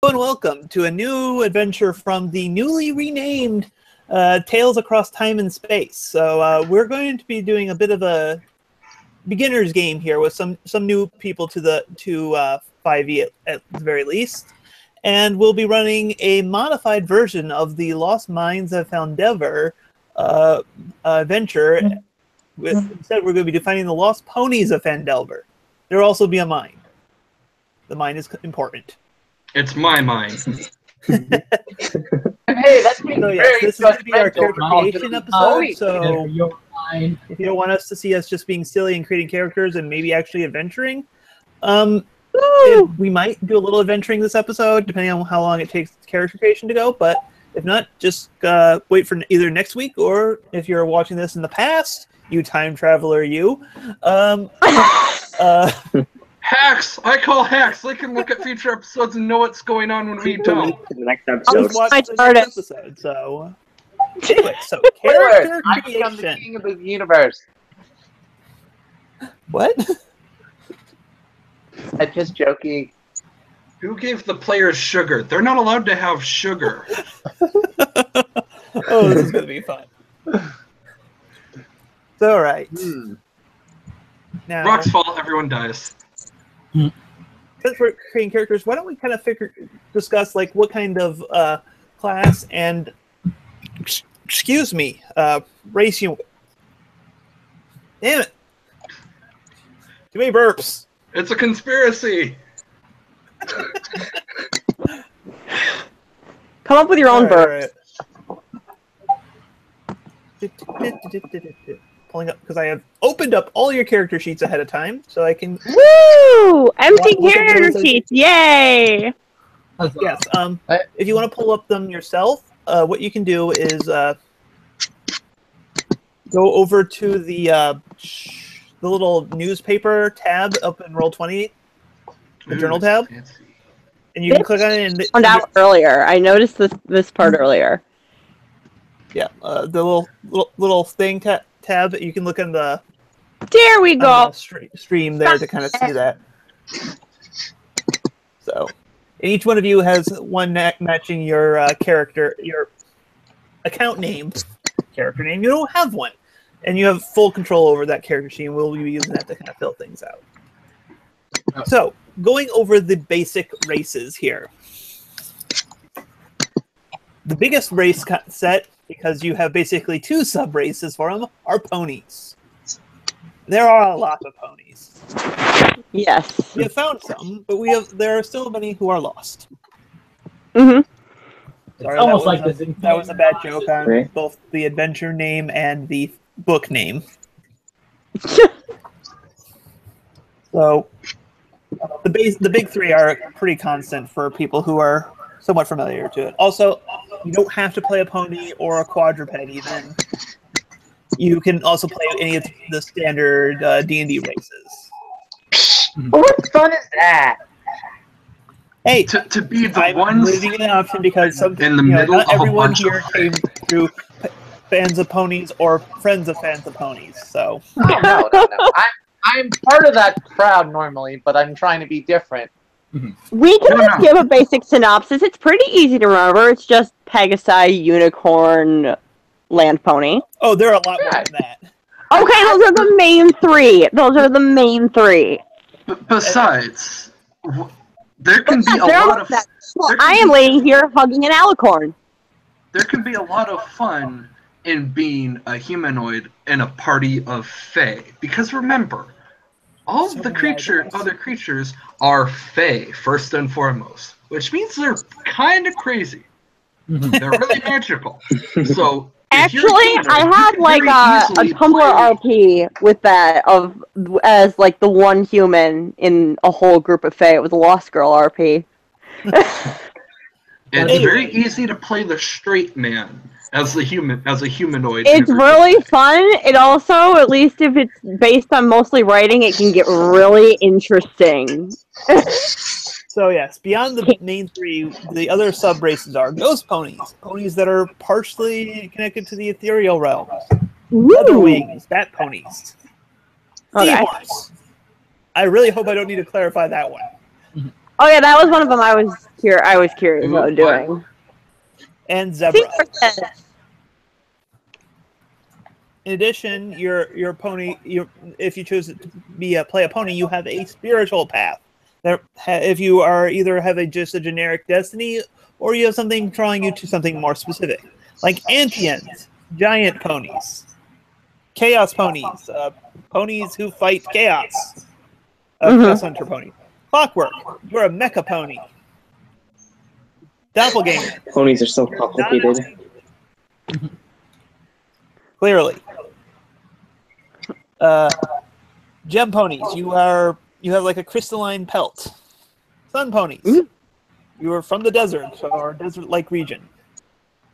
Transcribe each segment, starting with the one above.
And welcome to a new adventure from the newly renamed Tales Across Time and Space. So we're going to be doing a bit of a beginner's game here with some new people to 5e at the very least, and we'll be running a modified version of the Lost Mines of Phandelver adventure. Instead, we're going to be defining the Lost Ponies of Phandelver. There will also be a mine. The mine is important. It's my mind. Hey, that's me. So yes, this is going to be our character creation episode. So if you don't want us to see us just being silly and creating characters and maybe actually adventuring, we might do a little adventuring this episode, depending on how long it takes character creation to go. But if not, just wait for either next week, or if you're watching this in the past, you time traveler, you. Hacks! I call hacks. They can look at future episodes and know what's going on when we don't. The next episode. Watch the next episode. So anyway, so character I creation. am the king of the universe. What? I'm just joking. Who gave the players sugar? They're not allowed to have sugar. Oh, this is going to be fun. So, all right. Now, Rock's fault. Everyone dies. Since we're creating characters, why don't we kind of discuss like what kind of class and race you? Damn it! Too many burps. It's a conspiracy. Come up with your own burps. Pulling up because I have opened up all your character sheets ahead of time, so I can. Woo! Empty character sheets! Yay! Yes. If you want to pull up them yourself, what you can do is go over to the little newspaper tab up in Roll20, the journal tab, and you can click on it. And found out earlier. I noticed this part earlier. Yeah, the little thing tab. You can look in the. There we go. Stream there to kind of see that. So, and each one of you has one matching your character, your account name, character name. You don't have one, and you have full control over that character sheet. And we'll be using that to kind of fill things out. So, going over the basic races here. The biggest race set, because you have basically two sub-races for them, are ponies. There are a lot of ponies. Yes. We have found some, but there are still many who are lost. Mm-hmm. Sorry, that was a bad joke on both the adventure name and the book name. So, the big three are pretty constant for people who are somewhat familiar to it. Also, you don't have to play a pony or a quadruped even. You can also play any of the standard D&D races. What fun is that? Hey, to be the I'm ones leaving an option because in the middle not of a everyone bunch here of came through fans of ponies or friends of fans of ponies. So No. I'm part of that crowd normally, but I'm trying to be different. We can just give a basic synopsis. It's pretty easy to remember. It's just Pegasi, Unicorn, Land Pony. oh, there are a lot more than that. Okay, those are the main three. Besides, there can be a lot of. Well, I am laying here hugging an alicorn. There can be a lot of fun in being a humanoid in a party of fae, because remember, all of the other creatures are fae first and foremost, which means they're kind of crazy. They're really magical. So actually, I have like a Tumblr RP with that as like the one human in a whole group of fae. It was a Lost Girl RP. It's very easy to play the straight man as a humanoid. It's really fun. It also, at least if it's based on mostly writing, it can get really interesting. So yes, beyond the main three, the other sub-races are ghost ponies. Ponies that are partially connected to the ethereal realm. Other wings, bat ponies. Seahorse. I really hope I don't need to clarify that one. Oh yeah, that was one of them I was I was curious what I'm doing. And zebra. Secret. In addition, your pony, if you choose to be play a pony, you have a spiritual path. If you are either have just a generic destiny, or you have something drawing you to something more specific, like Antians, giant ponies, chaos ponies, ponies who fight chaos, chaos hunter pony. Clockwork, you're a mecha pony. Doppelganger. Ponies are so complicated. Clearly. Gem ponies, you have like a crystalline pelt. Sun ponies, you are from the desert or desert-like region.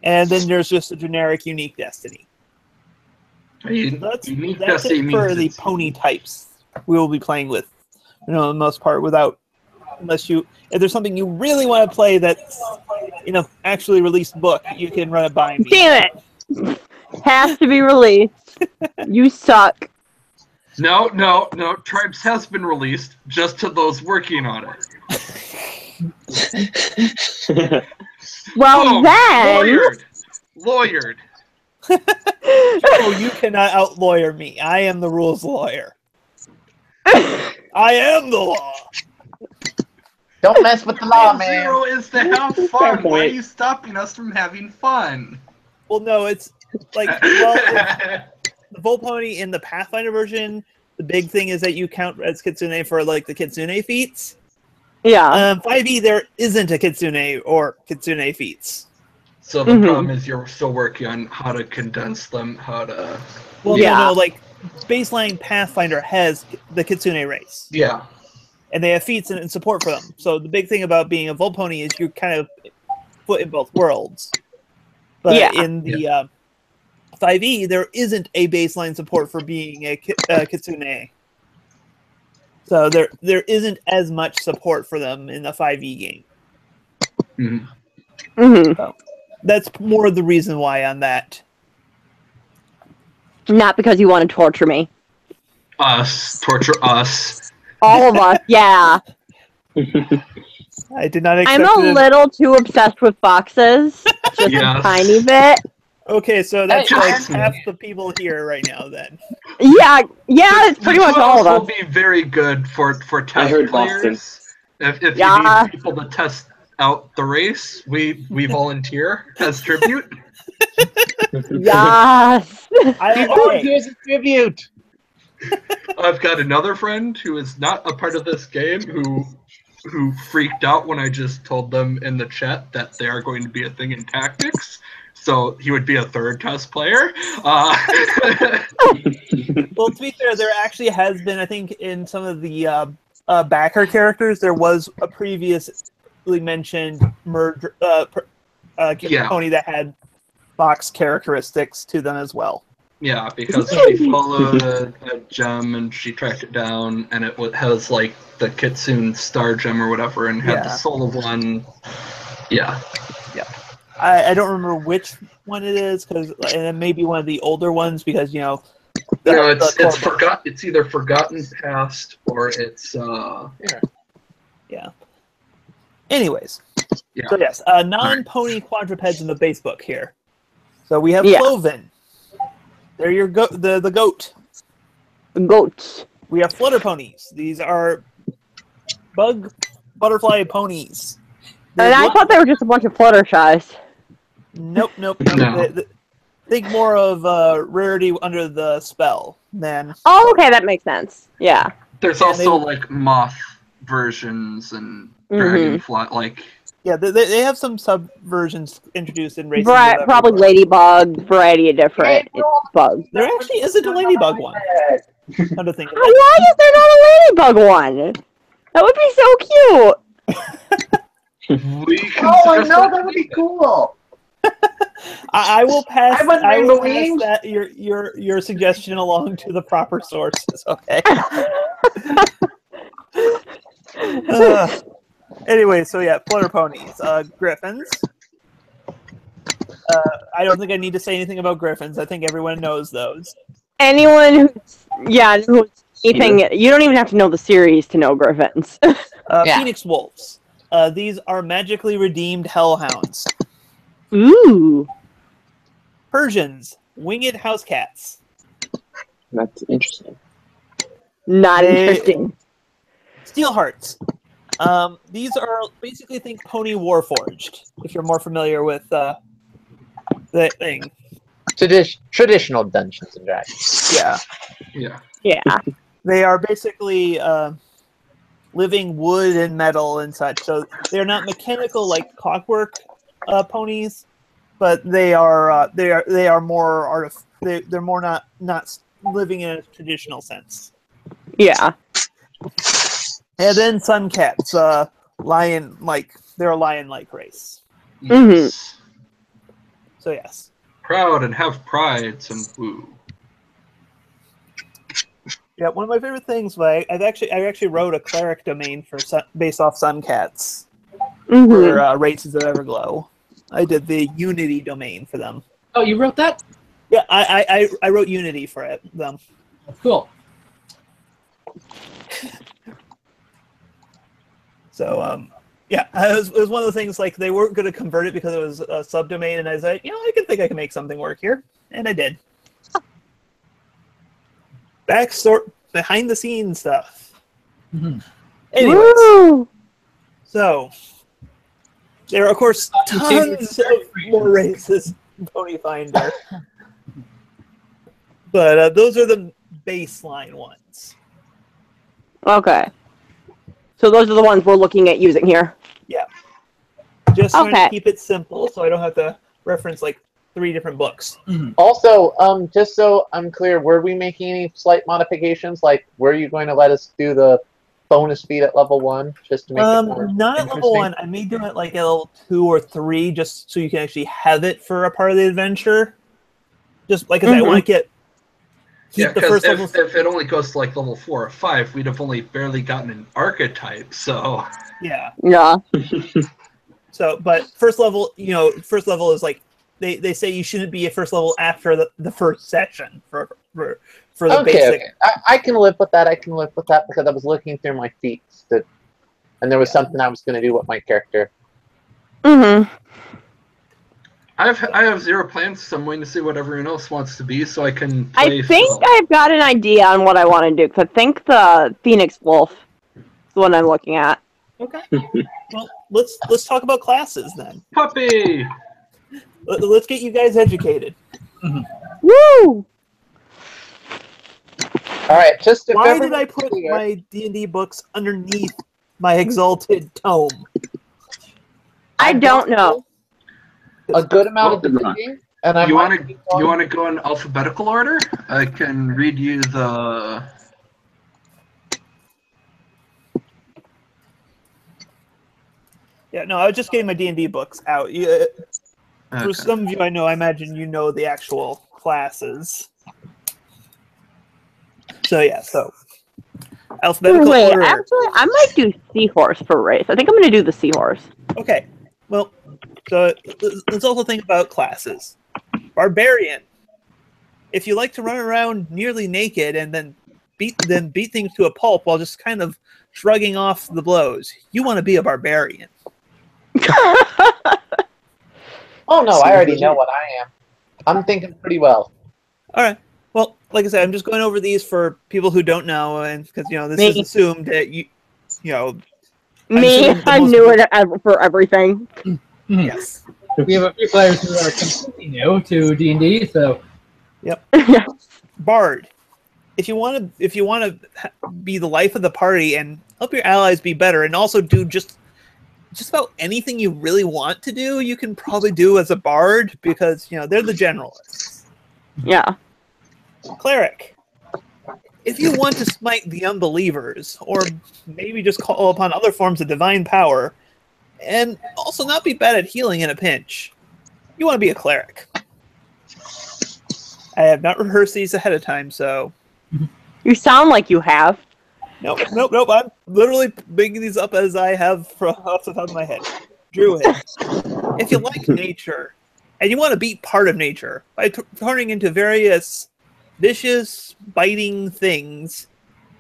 And then there's just a generic unique destiny. That's it for the pony types we will be playing with, the most part, if there's something you really want to play that's actually released book, you can run it by me. Damn it! Has to be released. You suck. No. Tribes has been released, just to those working on it. Well, then... Lawyered. Oh, you cannot out-lawyer me. I am the rules lawyer. I am the law. Don't mess with the law, man. Zero is to have fun. Why are you stopping us from having fun? Well, no, it's like, the Volpony in the Pathfinder version, the big thing is that you count as Kitsune for, like, the Kitsune feats. Yeah. 5e, there isn't a Kitsune or Kitsune feats. So the problem is you're still working on how to condense them, how to... Well, no, like, baseline Pathfinder has the Kitsune race. Yeah. And they have feats and support for them. So the big thing about being a Volpony is you're kind of put in both worlds. But in the 5e, there isn't a baseline support for being a Kitsune. So there isn't as much support for them in the 5e game. So that's more the reason why on that. Not because you want to torture me. Torture us. All of us, yeah. I did not expect I'm a little too obsessed with foxes. Just a tiny bit. Okay, so that's like half the people here right now, then. Yeah, it's pretty much all of us. Will be very good for test players. If you need people to test out the race, we volunteer as tribute. Yes. Here's a tribute. I've got another friend who is not a part of this game who freaked out when I just told them in the chat that they are going to be a thing in tactics. So he would be a third test player. Well, to be fair, there actually has been, I think, in some of the backer characters, there was a previously mentioned pony that had box characteristics to them as well. Yeah, because she followed a gem and she tracked it down, and it has like the Kitsune star gem or whatever, and had the soul of one. Yeah. I don't remember which one it is, and it may be one of the older ones because no, it's forgotten. It's either Forgotten Past or it's yeah. Anyways, so yes, non-pony quadrupeds in the base book here. So we have Cloven. They're your the goat. Goats. We have flutter ponies. These are butterfly ponies. And I thought they were just a bunch of Fluttershies. Nope. No. Think more of rarity under the spell than... Oh, okay, that makes sense. Yeah. There's also, like, moth versions and dragonfly, like... Yeah, they have some sub-versions introduced in races. Probably ladybug, variety of different bugs. There actually isn't a ladybug one. Why is there not a ladybug one? That would be so cute! I know, that would be cool! I will pass that your suggestion along to the proper sources, okay? Anyway, so yeah, flutter ponies. Griffins. I don't think I need to say anything about griffins. I think everyone knows those. Anyone who's anything, you don't even have to know the series to know griffins. Phoenix wolves. These are magically redeemed hellhounds. Ooh. Persians, winged house cats. That's interesting. Not interesting. Steelhearts. These are basically think Pony Warforged, if you're more familiar with the thing. Traditional Dungeons and Dragons. Yeah. Yeah. Yeah. They are basically living wood and metal and such. So they're not mechanical like clockwork ponies, but they are more they're more not living in a traditional sense. Yeah. And then sun cats, lion-like. They're a lion-like race. Yes. So yes. Proud and have pride, some woo. Yeah, one of my favorite things. I actually wrote a cleric domain for based off sun cats for races of Everglow. I did the Unity domain for them. Oh, you wrote that? Yeah, I wrote Unity for them. Cool. So yeah, it was one of the things like they weren't going to convert it because it was a subdomain, and I was like, I think I can make something work here, and I did. Behind the scenes stuff. Mm-hmm. Anyways, Woo! so there are of course tons of more races in Ponyfinder, but those are the baseline ones. Okay. So those are the ones we're looking at using here. Yeah. Just trying to keep it simple, so I don't have to reference like 3 different books. Mm-hmm. Also, just so I'm clear, were we making any slight modifications? Like, were you going to let us do the bonus feat at level 1 just to make it more not at level 1. I may do it like at level 2 or 3, just so you can actually have it for a part of the adventure. Just like I said, I want to keep the first level. If it only goes to like level 4 or 5, we'd have only barely gotten an archetype. So yeah. So, but first level, is like they say you shouldn't be at first level after the first session for the basic. Okay. I can live with that. I can live with that because I was looking through my feats and there was something I was going to do with my character. Mm-hmm. I have 0 plans, so I'm waiting to see what everyone else wants to be, so I can play. I think I've got an idea on what I want to do, because I think the Phoenix Wolf is the one I'm looking at. Okay. Well, let's talk about classes then. Puppy! Let's get you guys educated. Mm-hmm. Woo! Alright, just if Why did I put my D&D books underneath my exalted tome? I don't know. a good amount of defeating, and I You want to go in alphabetical order? I can read you the. Yeah, no, I was just getting my D&D books out. For some of you, I imagine you know the actual classes. So yeah, alphabetical order. Actually, I might do Seahorse for race. I think I'm going to do the Seahorse. Okay, well, so let's also think about classes. Barbarian. If you like to run around nearly naked and then beat things to a pulp while just kind of shrugging off the blows, you want to be a barbarian. Oh no, I already know what I am. I'm thinking pretty well. All right. Well, like I said, I'm just going over these for people who don't know, and because this is assumed that you know. I'm new at for everything. Yes. We have a few players who are completely new to D&D, so. Yep. Bard. If you want to be the life of the party and help your allies be better, and also do just about anything you really want to do, you can probably do as a bard because they're the generalists. Yeah. Cleric. If you want to smite the unbelievers, or maybe just call upon other forms of divine power, and also not be bad at healing in a pinch, you want to be a cleric. I have not rehearsed these ahead of time, so... You sound like you have. Nope. I'm literally making these up as I have off the top of my head. Druid. If you like nature, and you want to beat part of nature by turning into various vicious, biting things,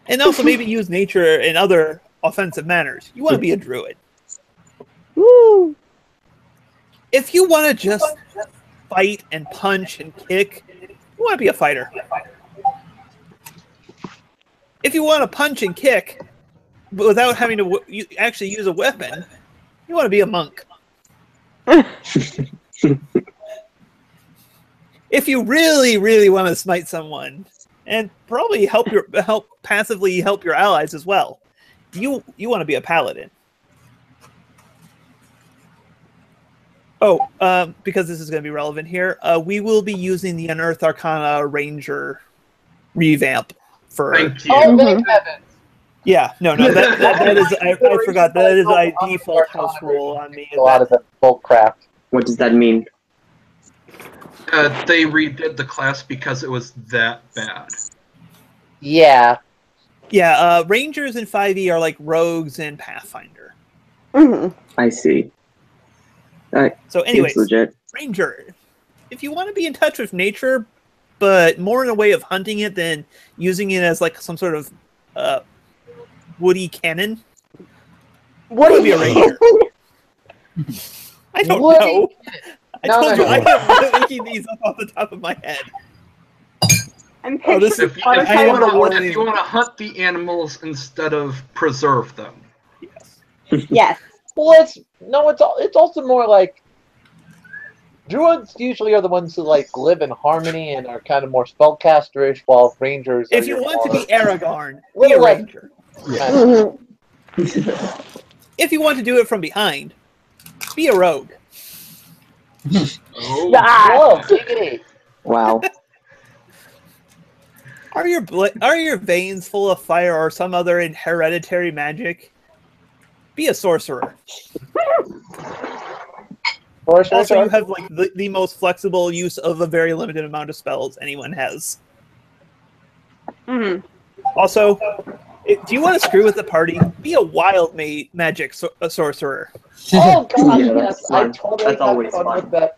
and also maybe use nature in other offensive manners, you want to be a druid. If you want to just fight and punch and kick, you want to be a fighter. If you want to punch and kick but without having to actually use a weapon, you want to be a monk. If you really, really want to smite someone and probably passively help your allies as well, you want to be a paladin. Oh, because this is going to be relevant here, we will be using the Unearthed Arcana Ranger revamp for. Thank you. Oh, thank heavens. Yeah, no, that is. I forgot that is a default house rule on me. A lot of the bull crap. What does that mean? They redid the class because it was that bad. Yeah. Yeah, Rangers in 5e are like rogues in Pathfinder. I see. So anyways, legit. Ranger, if you want to be in touch with nature, but more in a way of hunting it than using it as like some sort of woody cannon, What would be a ranger. I don't know. I told you, I'm making these up off the top of my head. I'm this If you want to hunt the animals instead of preserve them. Yes. Yes. Well, it's also more like druids usually are the ones who like live in harmony and are kind of more spellcasterish, while rangers. If you want to be Aragorn, be a little like- ranger. Yeah. If you want to do it from behind, be a rogue. Oh. Whoa, giggity. Wow. Are your veins full of fire or some other hereditary magic? Be a sorcerer. Also, you have like the most flexible use of a very limited amount of spells anyone has. Also, do you want to screw with the party? Be a wild magic sorcerer. Oh god, Yeah, yes, I totally that's always have fun fun. with that.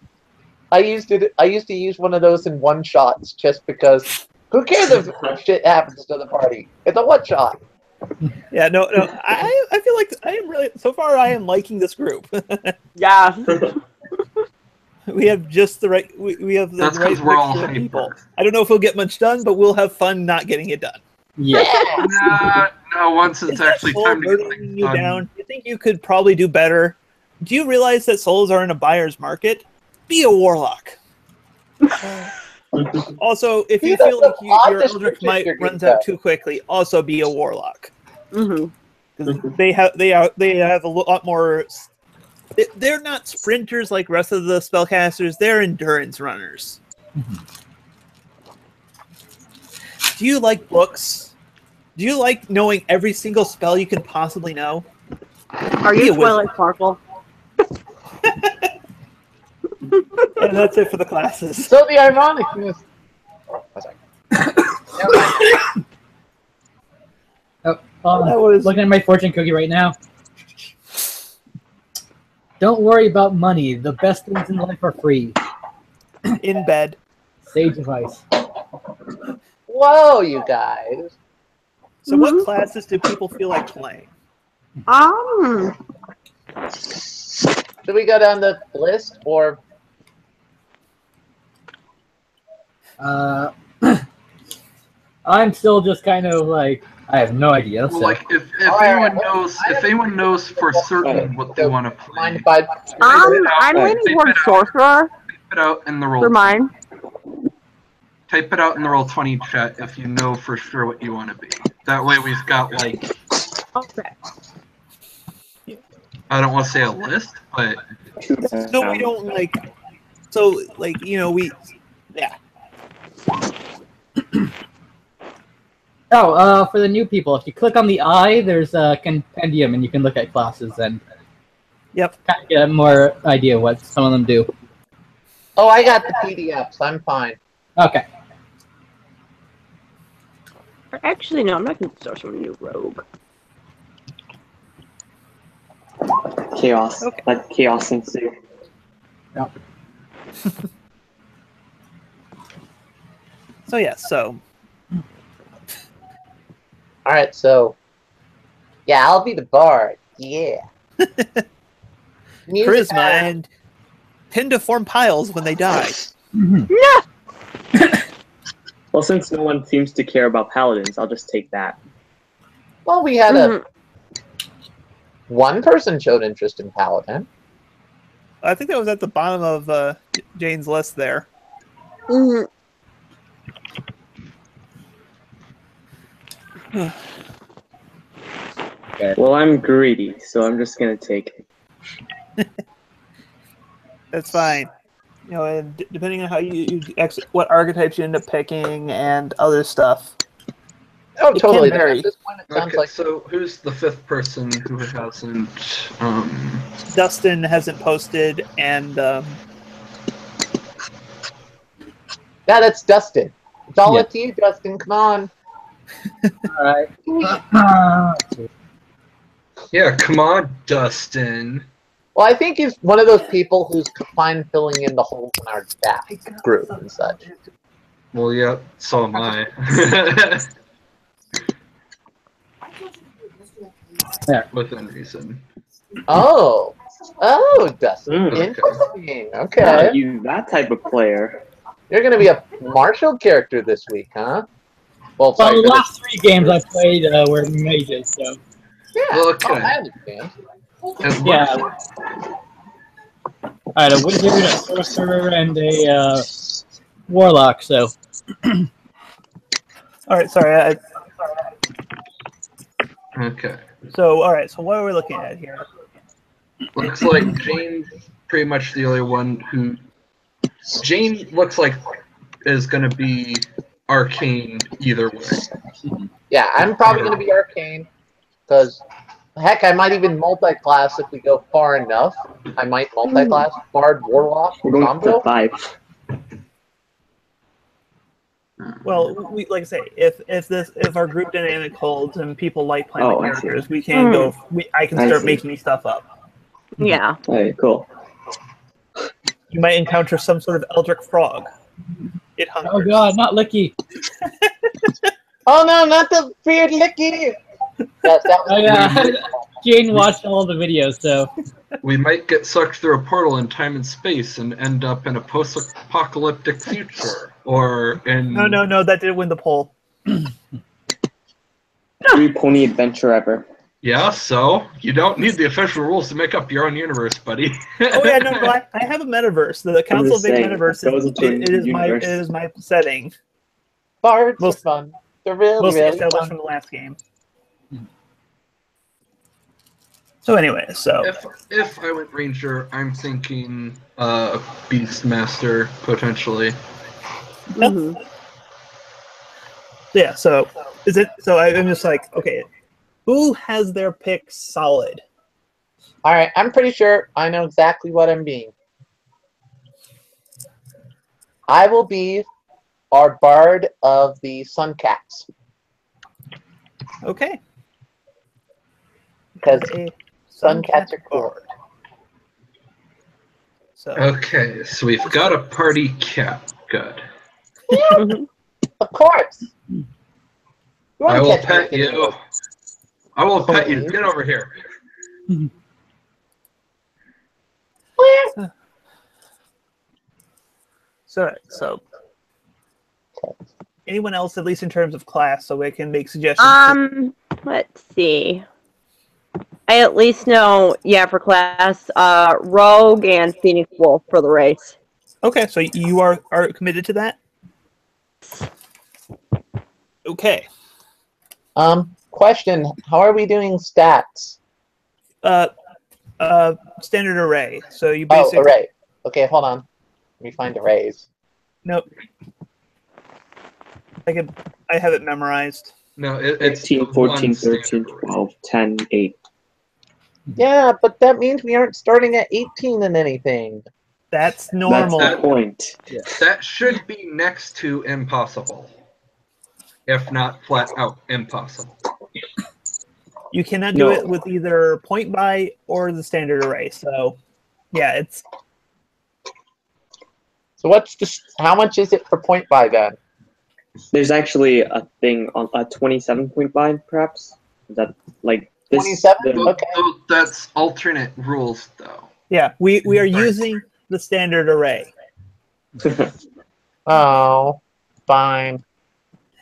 I used to use one of those in one shots just because. Who cares if shit happens to the party? It's a one shot. Yeah, no. I feel like I am really so far. I am liking this group. Yeah. We have just the right. We have the That's right 'cause we're all mixture of people. hyper. I don't know if we'll get much done, but we'll have fun not getting it done. Yeah. No, once it's Is that actually soul time to get hurtling things you done. down? You think you could probably do better? Do you realize that souls are in a buyer's market? Be a warlock. Also, if you feel like your Eldritch Might runs out too quickly, also be a warlock. They have a lot more. They're not sprinters like rest of the spellcasters. They're endurance runners. Do you like books? Do you like knowing every single spell you can possibly know? Are you Twilight Sparkle? And that's it for the classes. So the ironic thing is. Looking at my fortune cookie right now. Don't worry about money. The best things in life are free. In bed. Sage advice. Whoa, you guys. So what classes do people feel like playing? Do we go down the list or? I'm still just kind of like, I have no idea. Well, So. like if anyone knows for certain what they want to play, Mind if I? I'm leaning towards sorcerer type it out in the roll. for mine. Type it out in the Roll20 chat if you know for sure what you want to be. That way we've got like, Okay. I don't want to say a list, but So we don't like. So like yeah. Oh, for the new people, if you click on the eye, there's a compendium, and you can look at classes and Yep. kind of get a more idea of what some of them do. Oh, I got the PDFs. I'm fine. Okay. Actually, no, I'm not going to start some new rogue. Chaos. Okay. Let chaos ensue. Yeah. So yeah. So All right, so yeah, I'll be the bard. Yeah. Music charisma and tend to form piles when they die. Well, since no one seems to care about paladins, I'll just take that. Well, we had one person showed interest in paladin. I think that was at the bottom of Jane's list there. Well, I'm greedy, so I'm just gonna take it. That's fine. You know, and depending on how what archetypes you end up picking and other stuff. Oh, totally. Can vary. At this point, it sounds Okay, like so who's the fifth person who hasn't? Dustin hasn't posted, and yeah, that's Dustin. It's all up to you, Dustin. Come on. Alright. Yeah, come on, Dustin. Well, I think he's one of those people who's fine filling in the holes in our chat group and such. Well, yeah, so am I. Within reason. Oh, Dustin. Interesting. Okay. You that type of player. You're going to be a martial character this week, huh? Well, Well, the last 3 games I played were mages, so. Yeah. Okay. Oh, I understand. Yeah. Alright, a wizard, a sorcerer, and a warlock, so. alright, sorry. Okay. So, alright, so what are we looking at here? Looks like Jane's pretty much the only one who... Jane looks like is going to be arcane either way. Yeah, I'm probably going to be arcane, because, heck, I might even multi-class if we go far enough. I might multi-class Bard, Warlock, We're going Combo. to 5. Well, like I say, if our group dynamic holds and people like playing the characters, we can go. I can start making stuff up. Yeah. Hey, cool. You might encounter some sort of eldritch frog. It hungers. Oh god, not Licky! Oh no, not the beard licky! That was Jane watched all the videos, so. We might get sucked through a portal in time and space and end up in a post-apocalyptic future, or in... No, that did win the poll. Every pony adventure ever. Yeah, so you don't need the official rules to make up your own universe, buddy. Oh yeah, no, I have a metaverse. The Council of Big Metaverse is my setting. Bards are fun. They're really, mostly really established fun. from the last game. So anyway, so if I went Ranger, I'm thinking Beastmaster potentially. Yeah, so is it? So I'm just like, okay, who has their pick solid? All right, I'm pretty sure I know exactly what I'm being. I will be our Bard of the Suncats. Okay. Because Suncats are cool. So. Okay, so we've got a party cat. Good. Yeah, of course. I will pet you. I will pet you. Get over here. So, anyone else, at least in terms of class, so we can make suggestions? Let's see. I at least know, for class, Rogue and Phoenix Wolf for the race. Okay, so you are committed to that? Okay. Question, how are we doing stats? Standard array. So you basically... Oh, array. Okay, hold on. Let me find arrays. Nope. I have it memorized. No, it's 13, 14, 13, 12, 10, 8. Yeah, but that means we aren't starting at 18 in anything. That's normal. That's the point. That should be next to impossible. If not flat out impossible. You cannot do it with either point buy or the standard array. So, yeah, it's... So what's the... How much is it for point buy then? There's actually a thing on a 27 point buy, perhaps. Is that like this? 27? Okay. That's alternate rules, though. Yeah, we are using the standard array. Oh, fine.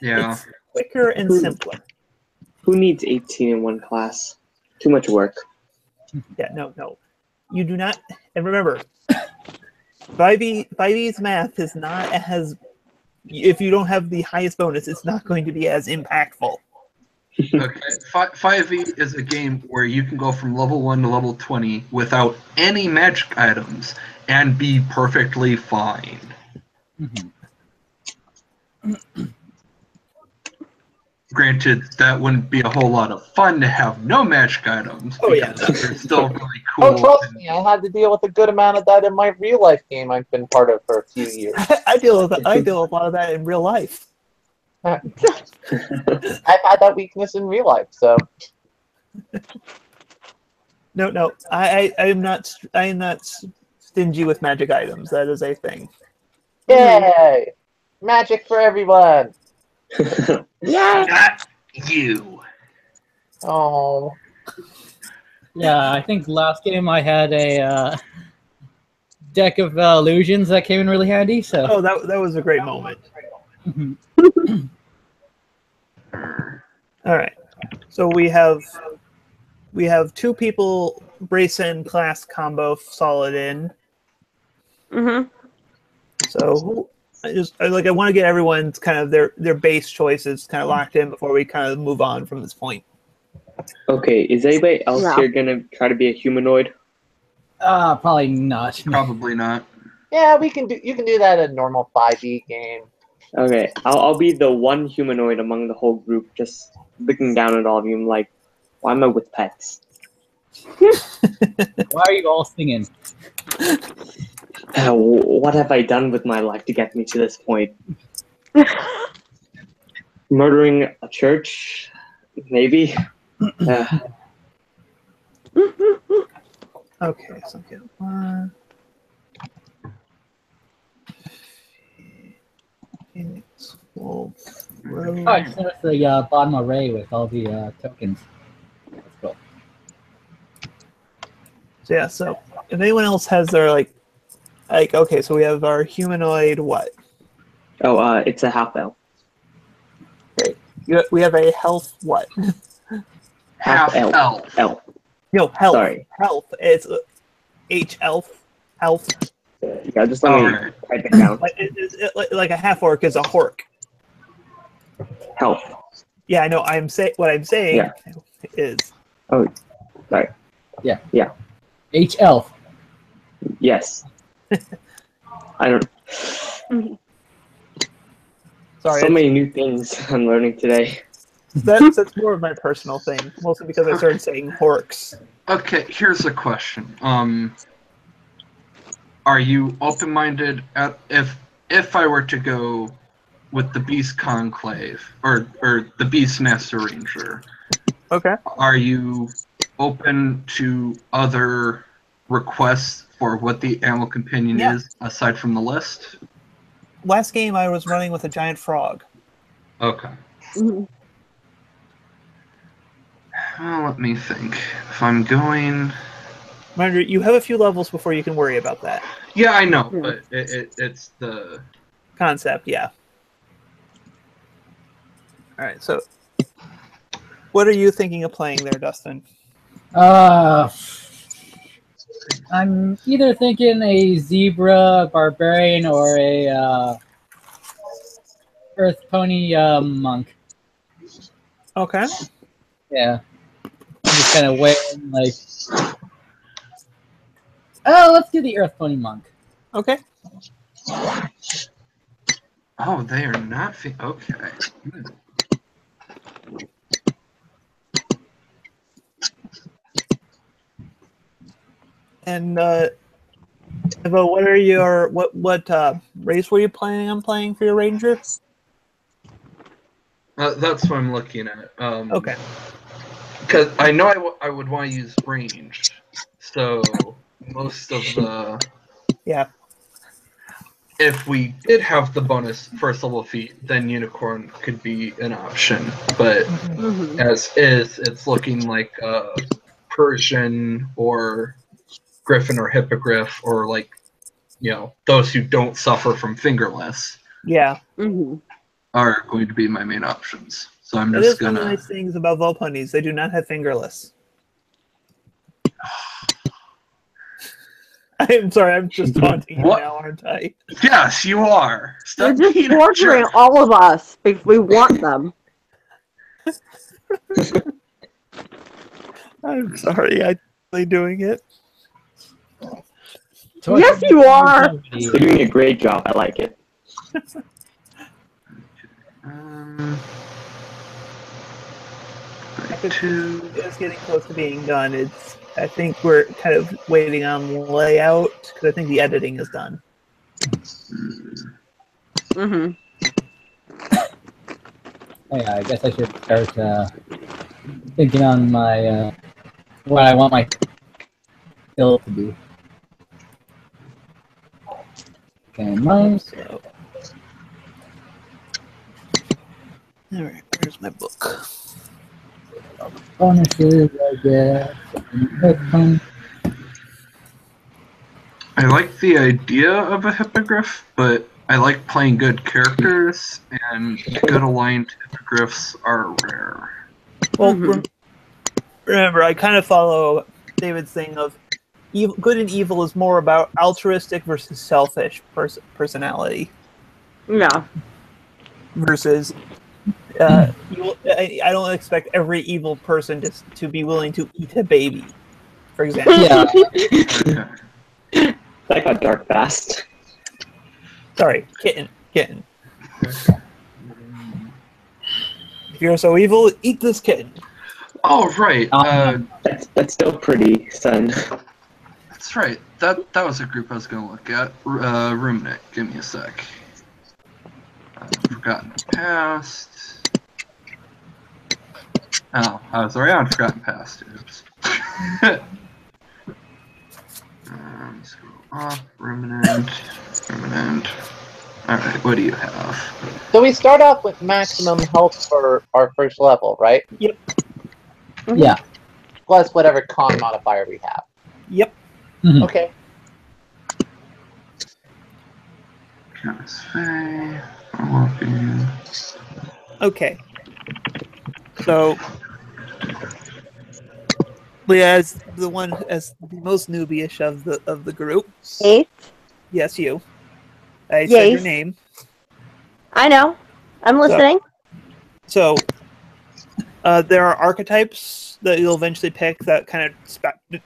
Yeah. It's quicker and simpler. Who needs 18 in one class? Too much work. Yeah, no. You do not. And remember, 5e's math is not as. If you don't have the highest bonus, it's not going to be as impactful. Okay. 5e is a game where you can go from level 1 to level 20 without any magic items and be perfectly fine. Granted, that wouldn't be a whole lot of fun to have no magic items. Oh, yeah. Because they're still really cool. Oh, trust me, I had to deal with a good amount of that in my real life game I've been part of for a few years. I deal with a lot of that in real life. I've had that weakness in real life, so. No. I am not stingy with magic items. That is a thing. Yay! Magic for everyone! Yeah. Not you. Oh. Yeah, I think last game I had a deck of illusions that came in really handy. So. Oh, that was a great moment. All right. So we have 2 people brace in class combo solid in. So I want to get everyone's kind of their base choices kind of locked in before we kind of move on from this point. Okay, is anybody else here gonna try to be a humanoid? Probably not. Probably not. Yeah, you can do that in a normal 5e game. Okay, I'll be the one humanoid among the whole group, just looking down at all of you and like, why am I with pets? Why are you all singing? What have I done with my life to get me to this point? Murdering a church? Maybe? Okay, so get 1. Phoenix, Wolf, Rogue. Oh, I just noticed the bottom array with all the tokens. That's cool. So yeah, so if anyone else has their like okay, so we have our humanoid what? Oh, it's a half elf. Okay. We have a health what? Half elf. Elf. No, health. Sorry. Health. It's H elf. Health. Yeah, just let me type it down. Like a half orc is a hork. Health. Yeah, I know. What I'm saying is. Oh, sorry. Yeah. Yeah. H elf. Yes. I don't. Sorry. So many new things I'm learning today. That's more of my personal thing, mostly because I started saying horks. Okay, here's a question. Are you open-minded if I were to go with the Beast Conclave or the Beast Master Ranger? Okay. Are you open to other requests for what the animal companion is aside from the list? Last game I was running with a giant frog. Okay. Well, let me think. If I'm going... Remember, you have a few levels before you can worry about that. Yeah, I know, but it's the... Concept, yeah. Alright, so... What are you thinking of playing there, Dustin? I'm either thinking a zebra barbarian or a earth pony monk. Okay. Yeah. I'm just kind of weighing like, oh, let's do the earth pony monk. Okay. Oh, they are not... Okay. And Eva, what are your what race were you planning on playing for your ranger? That's what I'm looking at. Okay. Because I know I would want to use ranged, so most of the... Yeah. If we did have the bonus first level feat, then unicorn could be an option. But as is, it's looking like Persian or Griffin or Hippogriff or like those who don't suffer from fingerless Yeah. Mm-hmm. are going to be my main options. So I'm That just is one gonna. of the nice things about Volponies. They do not have fingerless. I'm sorry, I'm just taunting you What? now, aren't I? Yes, you are. They're Stop just being a torturing jerk. all of us because we want them. I'm sorry, I'm really doing it. Yes, you are. You're doing a great job. I like it. It's getting close to being done. I think we're kind of waiting on layout because I think the editing is done. Mm-hmm. Yeah, I guess I should start thinking on my what I want my build to be. Okay, mine. So, all right, where's my book? Bonuses, I guess. I like the idea of a hippogriff, but I like playing good characters, and good aligned hippogriffs are rare. Well, Mm-hmm. remember, I kind of follow David's thing of evil, good and evil is more about altruistic versus selfish personality Yeah. versus. I don't expect every evil person to be willing to eat a baby, for example. Yeah. Okay. That got dark fast. Sorry, kitten. If you're so evil, eat this kitten. Oh right, That's still pretty, son. that's right. That was a group I was gonna look at. Ruminate. Give me a sec. Forgotten Past. Oh, I was already on Forgotten Past. Oops. Scroll off. Ruminant. Alright, what do you have? So we start off with maximum health for our first level, right? Yep. Yeah. Plus whatever con modifier we have. Yep. Mhm. Okay. Canis Fey. Walking. Okay. So, Leah, as the most newbie-ish of the group. Eight. Yes, you. I said your Yes. name. I know. I'm listening. So, there are archetypes that you'll eventually pick that kind of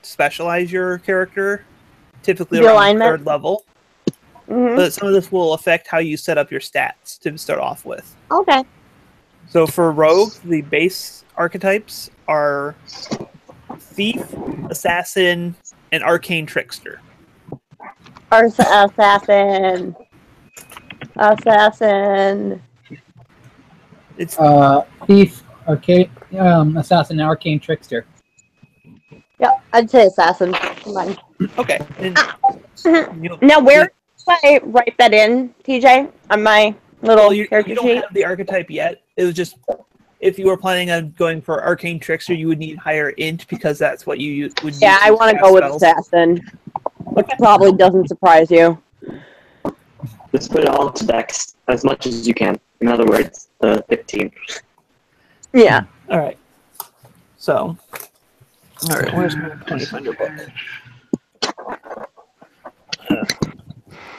specialize your character, typically The around alignment. third level. Mm-hmm. But some of this will affect how you set up your stats to start off with. Okay. So for Rogue, the base archetypes are Thief, Assassin, and Arcane Trickster. Assassin. It's Thief, assassin, and arcane trickster. Yep, I'd say assassin. Come on. okay. And Now, where do I write that in, TJ? On my little you character don't sheet? have the archetype yet. It was just if you were planning on going for Arcane Trickster, you would need higher int because that's what you would use. Yeah, I want to cast go with spells. assassin. Which probably doesn't surprise you. Just put it all to dex as much as you can. In other words, the 15. Yeah. All right. So, all right. Where's my Ponyfinder book?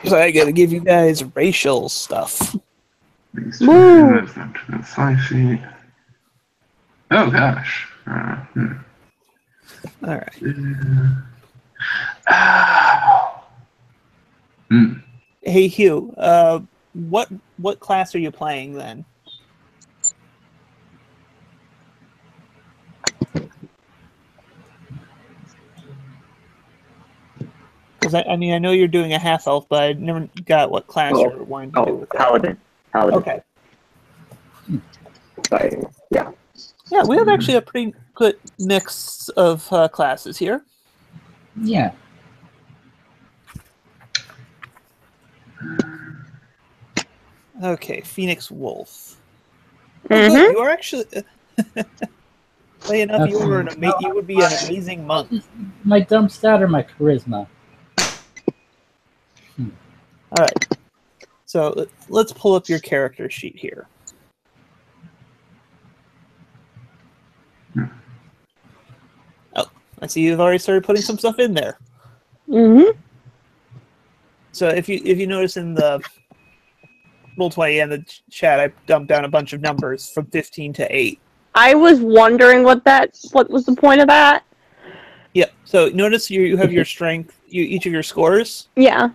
So I got to give you guys racial stuff. Woo! 5 feet. Oh gosh. All right. Hey Hugh, what class are you playing then? Because I mean I know you're doing a half elf, but I never got what class you're wanting to do with that. Paladin. Okay. Sorry. Yeah. Yeah, we have actually a pretty good mix of classes here. Yeah. Okay, Phoenix Wolf. Mhm. Good. You are actually. Funny enough, That's you would be an amazing monk. My dump stat or my charisma? All right. So let's pull up your character sheet here. Oh, I see you've already started putting some stuff in there. Mm-hmm. So if you notice in the Roll20 and the chat, I dumped down a bunch of numbers from 15 to 8. I was wondering what was the point of that? Yep. So notice you have your strength, each of your scores. Yeah.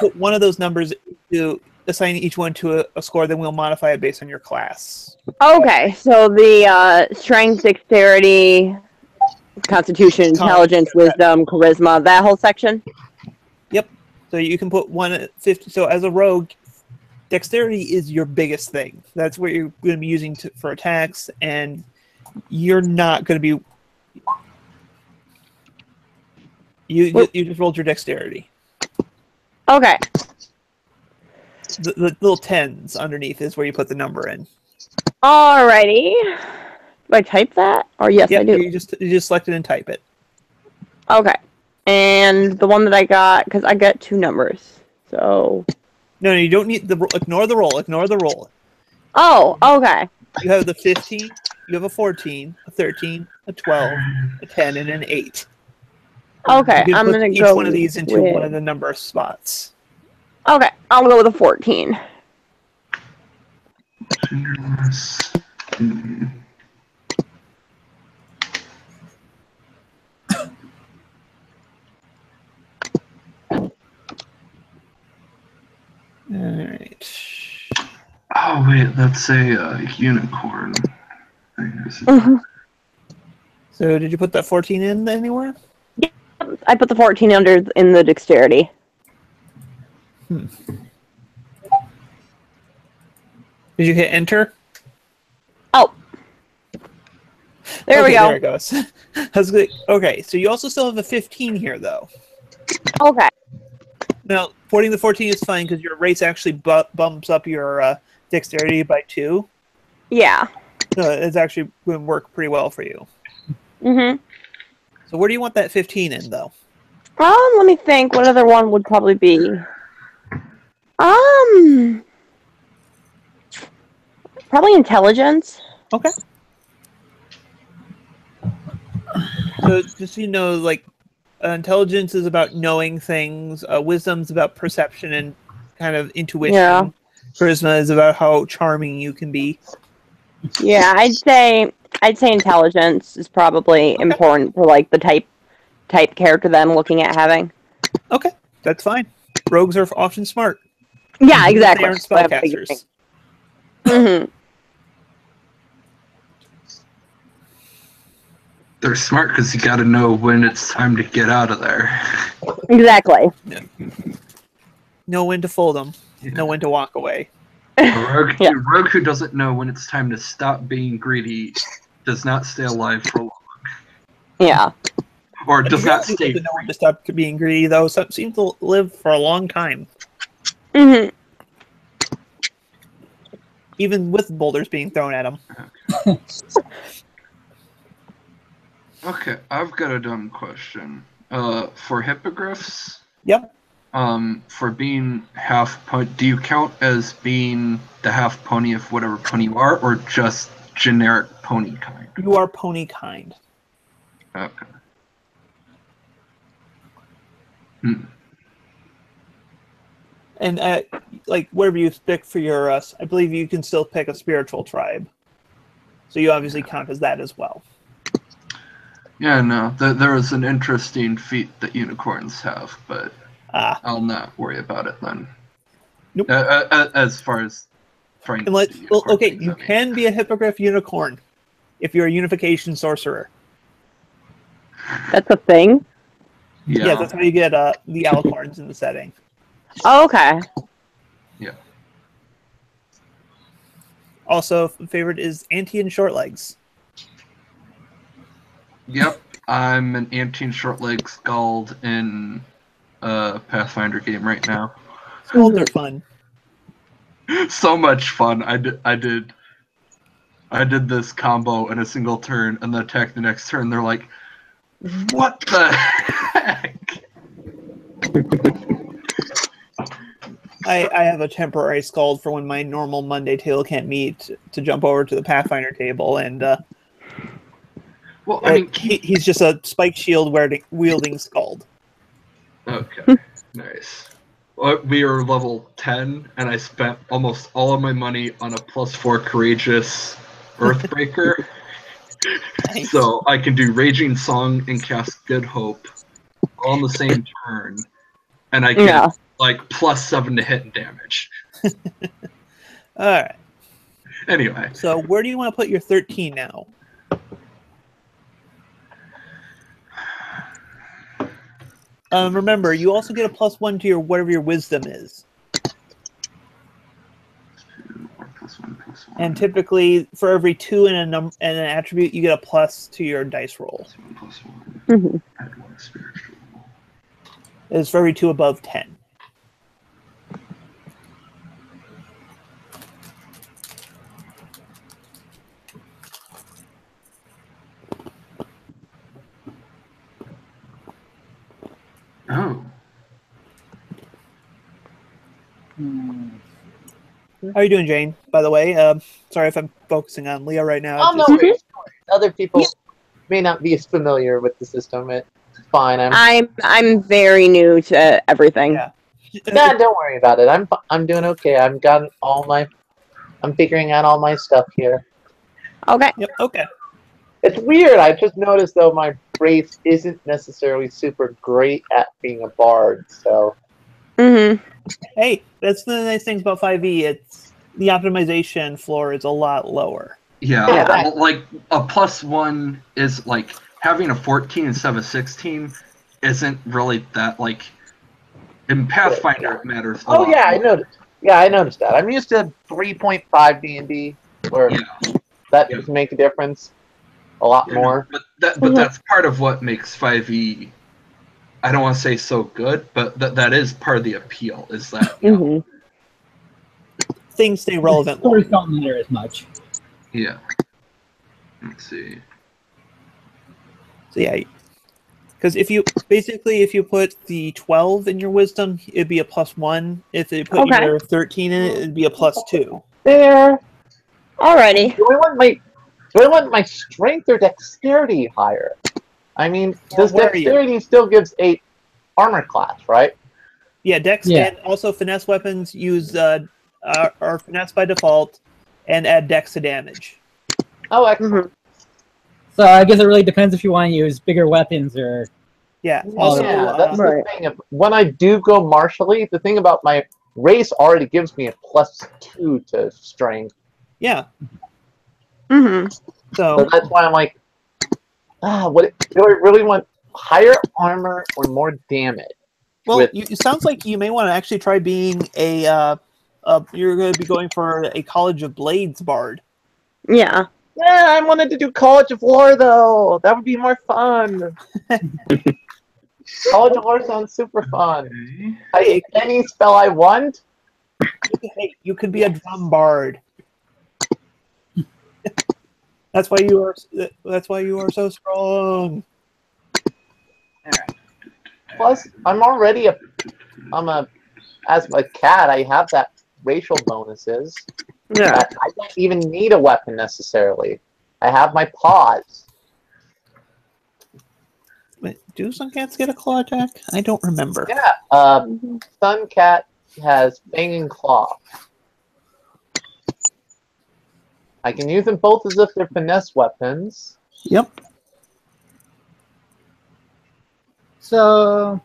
Put one of those numbers to assign each one to a score, then we'll modify it based on your class. Okay, so the strength, dexterity, constitution, intelligence, wisdom, charisma, that whole section? Yep. So you can put one at 50. So as a rogue, dexterity is your biggest thing. That's what you're going to be using for attacks, and you're not going to be... You just rolled your dexterity. Okay. The little 10s underneath is where you put the number in. Alrighty. Do I type that? Or yes, Yep, I do. You just select it and type it. Okay. And the one that I got, because I got 2 numbers. So... No, you don't need the... Ignore the roll. Ignore the roll. Oh, okay. You have the 15, you have a 14, a 13, a 12, a 10, and an 8. Okay, You can I'm put going to each go one of these into with... one of the number spots. Okay, I'll go with a 14. Fingerless. Alright. Oh wait, that's a unicorn. So did you put that 14 in anywhere? I put the 14 in the dexterity. Did you hit enter? Oh. There we go. There it goes. That's good. Okay, so you also still have a 15 here, though. Okay. Now, porting the 14 is fine because your race actually bumps up your dexterity by 2. Yeah. So it's actually going to work pretty well for you. Mm-hmm. So where do you want that 15 in, though? Let me think. What other one would probably be? Probably intelligence. Okay. So just so you know, like, intelligence is about knowing things. Wisdom's about perception and kind of intuition. Yeah. Charisma is about how charming you can be. Yeah, I'd say intelligence is probably important for like the type character that I'm looking at having. Okay, that's fine. Rogues are often smart. Yeah, exactly. They aren't spellcasters. Mm-hmm. They're smart because you got to know when it's time to get out of there. Exactly. Yeah. Know when to fold them. Yeah. Know when to walk away. A rogue who doesn't know when it's time to stop being greedy does not stay alive for long. Yeah. Or does not stay. Know when to stop being greedy, though. Some seem to live for a long time. Mm-hmm. Even with boulders being thrown at them. Okay, I've got a dumb question. For hippogriffs, Yep. For being half pony, do you count as being the half pony of whatever pony you are, or just generic pony kind? You are pony kind. Okay. And like whatever you pick for your, I believe you can still pick a spiritual tribe. So you obviously count as that as well. Yeah, no, there is an interesting feat that unicorns have, but I'll not worry about it then. Nope. As far as trying to Unless, do well, unicorn okay, things, you I mean. can be a hippogriff unicorn if you're a unification sorcerer. That's a thing? Yeah. Yeah, that's how you get the alicorns in the setting. Oh, okay. Yeah. Also, favorite is Auntie and Short Legs. Yep, I'm an Antine Shortleg Scald in a Pathfinder game right now. Skulls are fun. So much fun. I did this combo in a single turn and then attack the next turn. They're like, what the heck? I have a temporary scald for when my normal Monday table can't meet to jump over to the Pathfinder table, and Well, I mean, he's just a spike shield wielding scald. Okay, nice. Well, we are level 10, and I spent almost all of my money on a +4 courageous Earthbreaker. Nice. So I can do Raging Song and cast Good Hope all on the same turn, and I can like +7 to hit and damage. All right. Anyway. So where do you want to put your 13 now? Remember, you also get a +1 to your whatever your wisdom is. And typically, for every 2 and an attribute, you get a plus to your dice roll. Mhm. It's for every 2 above 10. Oh. How are you doing, Jane? By the way, sorry if I'm focusing on Leah right now. Oh, no worries. Other people may not be as familiar with the system. It's fine. I'm very new to everything. Yeah. Nah, don't worry about it. I'm doing okay. I'm figuring out all my stuff here. Okay. Yep. Okay. It's weird. I just noticed though my race isn't necessarily super great at being a bard. So. Mhm. Hey, that's the nice things about 5e. It's the optimization floor is a lot lower. Yeah. Like a +1 is like having a 14 instead of a 16 isn't really that like. In Pathfinder, it matters a lot. Oh yeah, I noticed. Yeah, I noticed that. I'm used to 3.5 D&D, where that does make a difference a lot more. But that's part of what makes 5e. I don't want to say so good, but that is part of the appeal. Is that things stay relevant. Stories don't matter as much. Yeah. Let's see. So yeah. Because if you put the 12 in your wisdom, it'd be a +1. If you put your 13 in it, it'd be a +2. There. Alrighty. Do I want my strength or dexterity higher? I mean, this dexterity still gives 8 armor class, right? Yeah, dex and also finesse weapons are finesse by default and add dex to damage. Oh, excellent. So I guess it really depends if you want to use bigger weapons or. Yeah. Also, that's the thing. When I do go martially, the thing about my race already gives me a +2 to strength. Yeah. So that's why I'm like, what do I really want? Higher armor or more damage? Well, it sounds like you may want to actually try being you're going to be going for a College of Blades bard. Yeah. Yeah, I wanted to do College of Lore though. That would be more fun. College of Lore sounds super fun. I take any spell I want. Hey, you could be a drum bard. That's why you are so strong. Plus, I'm already as a cat. I have that racial bonuses. Yeah. I don't even need a weapon necessarily. I have my paws. Wait, do some cats get a claw attack? I don't remember. Yeah. Sun cat has fang and claw. I can use them both as if they're finesse weapons. Yep. So,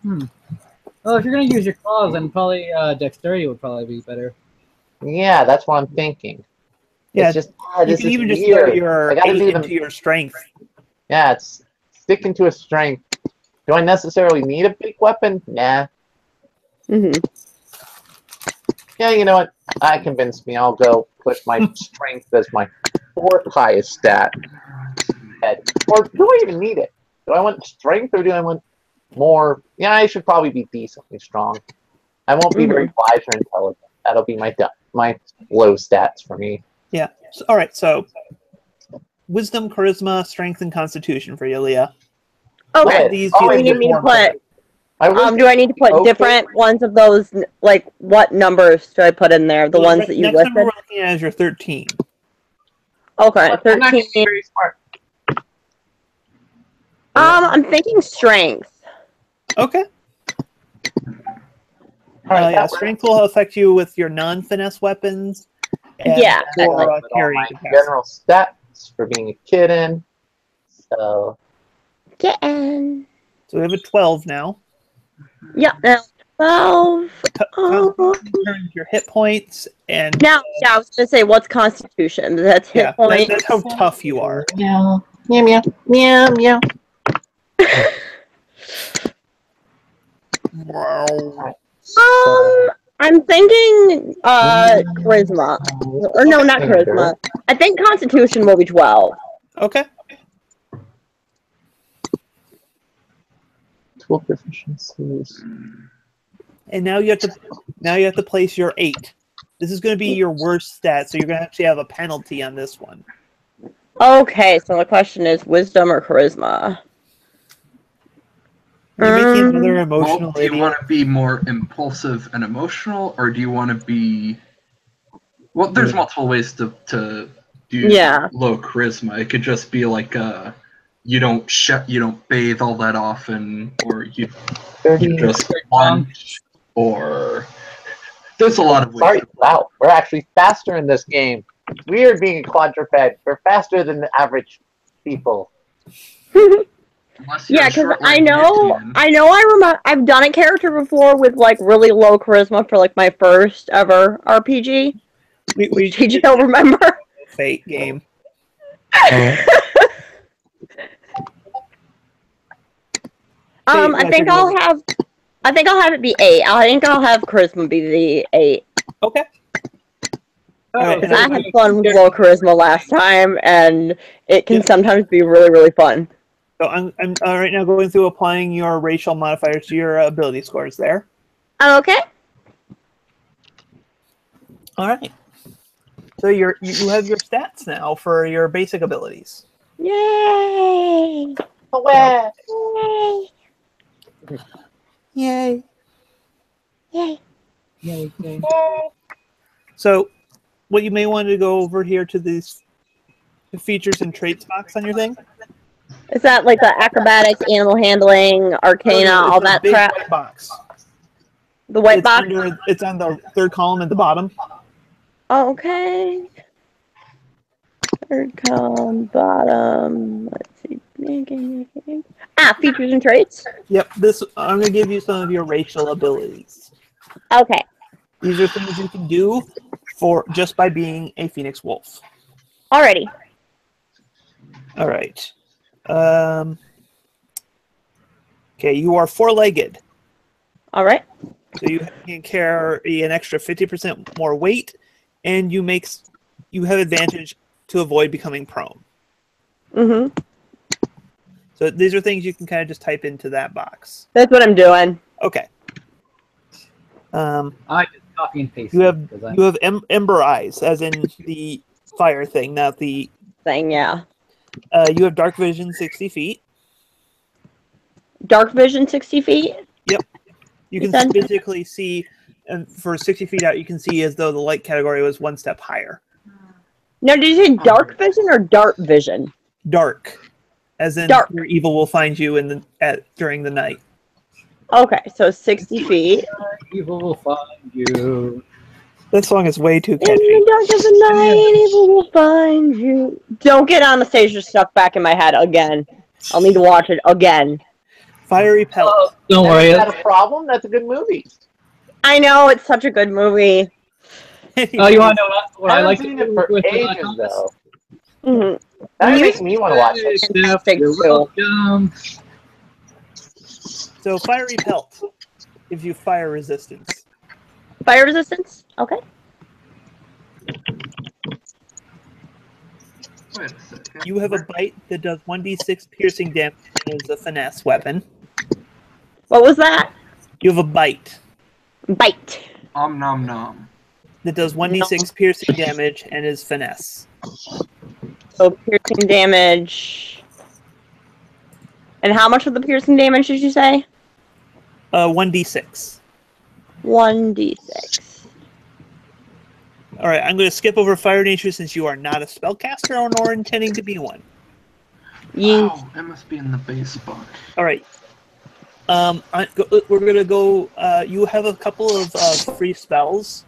well, if you're gonna use your claws, then probably dexterity would probably be better. Yeah, that's what I'm thinking. Yeah, it's just you this can is even weird. just throw your I gotta 8 do into your strength. Yeah, it's sticking to a strength. Do I necessarily need a big weapon? Nah. Yeah, you know what? I convinced me. I'll go put my strength as my 4th highest stat. Or do I even need it? Do I want strength or do I want more? Yeah, I should probably be decently strong. I won't be very wise or intelligent. That'll be my low stats for me. Yeah. So, all right. So, wisdom, charisma, strength, and constitution for you, Leah. Okay. These You need me to put Do I need to put different ones of those? Like, what numbers do I put in there? The ones that you next listed? number we're looking at is your 13. Okay, I'm 13. actually very smart. I'm thinking strength. Okay. Alright, Yeah, strength will affect you with your non-finesse weapons. And Yeah, for all carrying my capacity. general stats for being a kitten. So Kitten. So we have a 12 now. Yeah, now 12. Constitution, your hit points, and Now, yeah, I was gonna say, what's Constitution? That's hit yeah, point. that's how tough you are. meow meow meow meow meow. Wow. I'm thinking charisma. Or no, not charisma. I think Constitution will be 12. Okay. Tool proficiencies. And now you have to place your 8. This is going to be your worst stat, so you're going to actually have a penalty on this one. Okay, so the question is wisdom or charisma? You're making another emotional Do you idiot. want to be more impulsive and emotional, or do you want to be? Well, there's multiple ways to do low charisma. It could just be like you don't bathe all that often, or you just lunch, or there's a lot of ways. Sorry, wow, we're actually faster in this game. Weird being a quadruped. We're faster than the average people. Yeah, because I know I've done a character before with like really low charisma for like my first ever RPG. Did you remember? Fate game. I think I'll have it be 8. I think I'll have charisma be the 8. Okay. Because I had fun with low charisma last time, and it can sometimes be really, really fun. So I'm right now going through applying your racial modifiers to your ability scores there. Okay. All right. So you have your stats now for your basic abilities. Yay! Away! Yay! Yay! Yay! So, what you may want to go over here to these features and traits box on your thing. Is that like the acrobatics, animal handling, arcana, all that big crap? White box. The white box? It's on the third column at the bottom. Okay. Third column, bottom. Let's see. Features and traits? Yep. I'm going to give you some of your racial abilities. Okay. These are things you can do just by being a Phoenix Wolf. Alrighty. All right. Okay, you are 4-legged. All right. So you can carry an extra 50% more weight, and you have advantage to avoid becoming prone. Mm-hmm. So these are things you can kind of just type into that box. That's what I'm doing. Okay. I just copy and paste. You have ember eyes, as in the fire thing, not the thing. Yeah. You have dark vision 60 feet. Dark vision 60 feet? Yep. You can physically see, and for 60 feet out, you can see as though the light category was one step higher. No, did you say dark vision or dart vision? Dark. As in, your evil will find you during the night. Okay, so 60 feet. Evil will find you. That song is way too catchy. In the dark of the night, evil will find you. Don't get Anastasia stuck back in my head again. I'll need to watch it again. Fiery Pelt. Oh, don't worry. Is that a problem? That's a good movie. I know, it's such a good movie. Oh, you want to know what I like to seen do it for with ages, though. Mm-hmm. That makes me want to watch it. Fantastic You're welcome. So Fiery Pelt gives you fire resistance. Fire resistance? Okay. Wait a second. You have a bite that does 1d6 piercing damage and is a finesse weapon. What was that? You have a bite. Bite. Nom nom. That does 1d6 piercing damage and is finesse. So piercing damage. And how much of the piercing damage did you say? 1d6. 1d6. All right, I'm going to skip over Fire Nature since you are not a spellcaster nor intending to be one. Wow, it must be in the base book. All right. We're going to go... you have a couple of free spells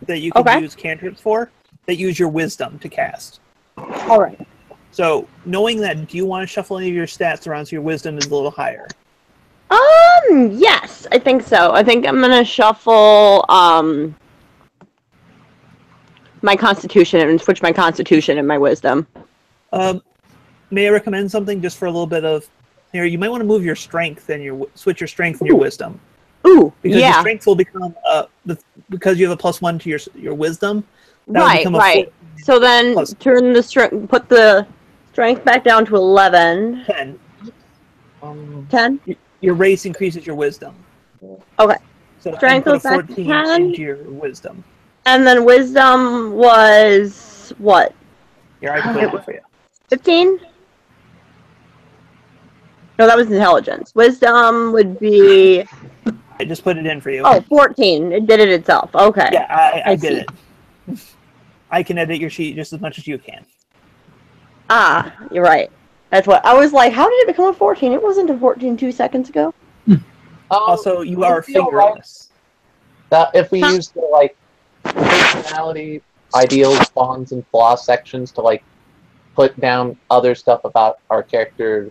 that you can use cantrips for that use your wisdom to cast. All right. So, knowing that, do you want to shuffle any of your stats around so your wisdom is a little higher? Yes, I think so. I think I'm gonna shuffle my constitution and switch my constitution and my wisdom. May I recommend something just for a little bit of here? You might want to move your strength and switch your strength and your wisdom. Ooh, because your strength will become because you have a +1 to your wisdom. That right. So then turn the strength, put the strength back down to 11. 10. 10. Your race increases your wisdom. Okay. So strength put goes a back to 14 10. into your wisdom. And then wisdom was what? Here, I can put it in for you. 15? No, that was intelligence. Wisdom would be... I just put it in for you. Oh, 14. It did it itself. Okay. Yeah, I did it. I can edit your sheet just as much as you can. Ah, you're right. That's what I was like. How did it become a 14? It wasn't a 14 2 seconds ago. Also, you are fingerless. That if we use the personality, ideals, bonds, and flaws sections to put down other stuff about our character.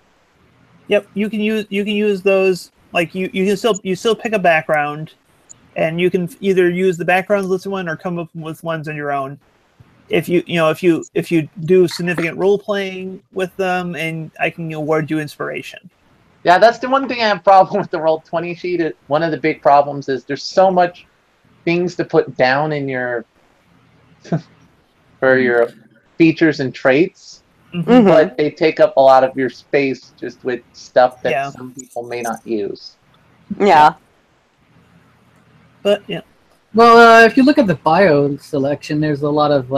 Yep, you can use those. You can still pick a background, and you can either use the backgrounds listed one or come up with ones on your own. If you do significant role playing with them, and I can award you inspiration. Yeah, that's the one thing I have a problem with the Roll20 sheet. One of the big problems is there's so much things to put down in your for your features and traits, but they take up a lot of your space just with stuff that some people may not use. Yeah. But yeah. Well, if you look at the bio selection, there's a lot of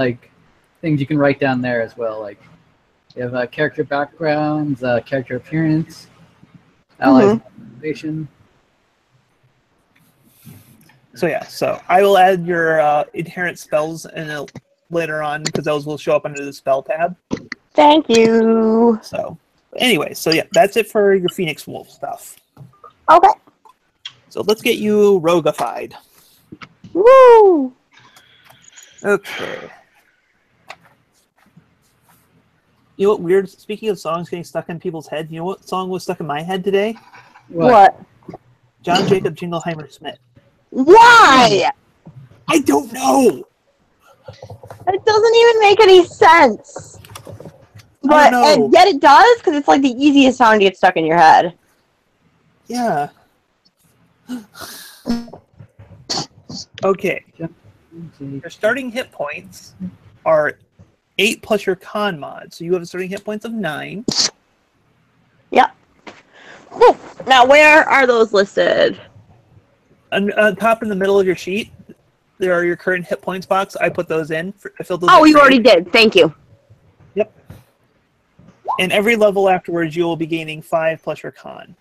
things you can write down there as well. You have character backgrounds, character appearance, allies motivation. So I will add your inherent spells later on because those will show up under the spell tab. Thank you. So anyway, that's it for your Phoenix Wolf stuff. Okay. So let's get you roguified. Woo! Okay. You know what weird? Speaking of songs getting stuck in people's heads, you know what song was stuck in my head today? What? John Jacob Jingleheimer Smith. Why? I don't know. It doesn't even make any sense. But and yet it does because it's the easiest song to get stuck in your head. Yeah. Okay. Your starting hit points are 8 plus your con mod, so you have starting hit points of 9. Yep. Ooh. Now, where are those listed? On top in the middle of your sheet, there are your current hit points box. I put those in. I filled those in. Oh, you already did. Thank you. Yep. And every level afterwards, you will be gaining 5 plus your con.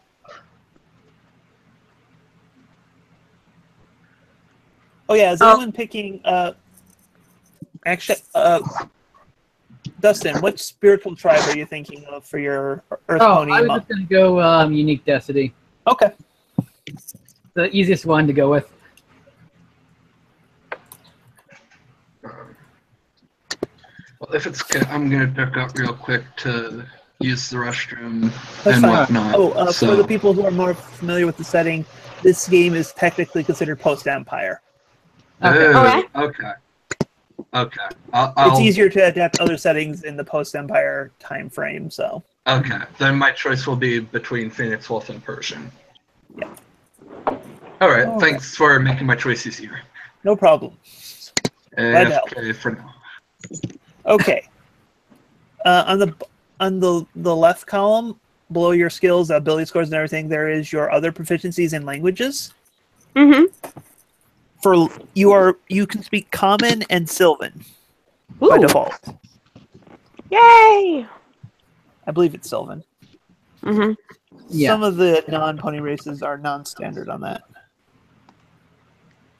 Oh yeah, is anyone picking? Actually, Dustin, what spiritual tribe are you thinking of for your Earth Pony? I was just gonna go Unique Destiny. Okay. The easiest one to go with. Well, if it's good, I'm gonna duck out real quick to use the restroom That's and fine. whatnot. For the people who are more familiar with the setting, this game is technically considered post-Empire. Okay. It's easier to adapt other settings in the post-Empire time frame, so. Okay, then my choice will be between Phoenix Wolf and Persian. Yeah. All right, thanks for making my choice easier. No problem. Okay, for now. Okay. On the left column, below your skills, ability scores, and everything, there is your other proficiencies in languages. You can speak Common and Sylvan by default. Yay! I believe it's Sylvan. Yeah. Some of the non-pony races are non-standard on that.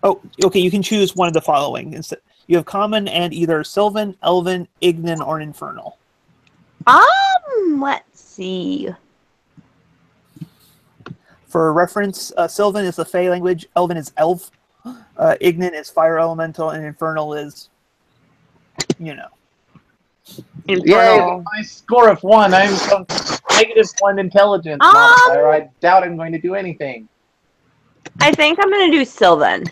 Oh, okay. You can choose one of the following. Instead, you have common and either Sylvan, Elven, Ignan, or Infernal. Let's see. For reference, Sylvan is the Fey language, Elven is Elf, Ignan is Fire Elemental, and Infernal is, you know. Infernal. Yay, my score of 1. I'm some -1 intelligence modifier. I doubt I'm going to do anything. I think I'm gonna do Sylvan.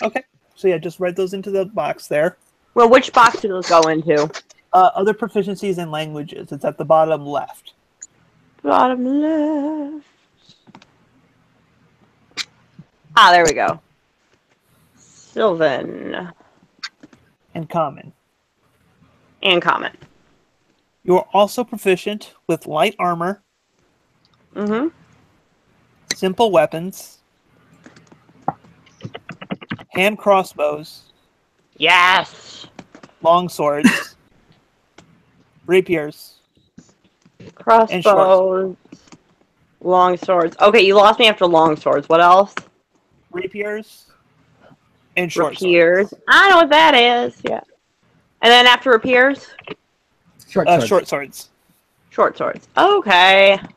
Okay. So yeah, just write those into the box there. Well, which box do those go into? Other proficiencies in languages. It's at the bottom left. Bottom left. Ah, there we go. Sylvan. And common. And common. You are also proficient with light armor, Mm-hmm. simple weapons, hand crossbows, Yes. long swords, rapiers, Crossbows. Long swords. Okay, you lost me after long swords. What else? rapiers, and short Rapiers. swords. I know what that is. Yeah. And then after rapiers? Short swords. Short swords. Short swords. Okay. I'm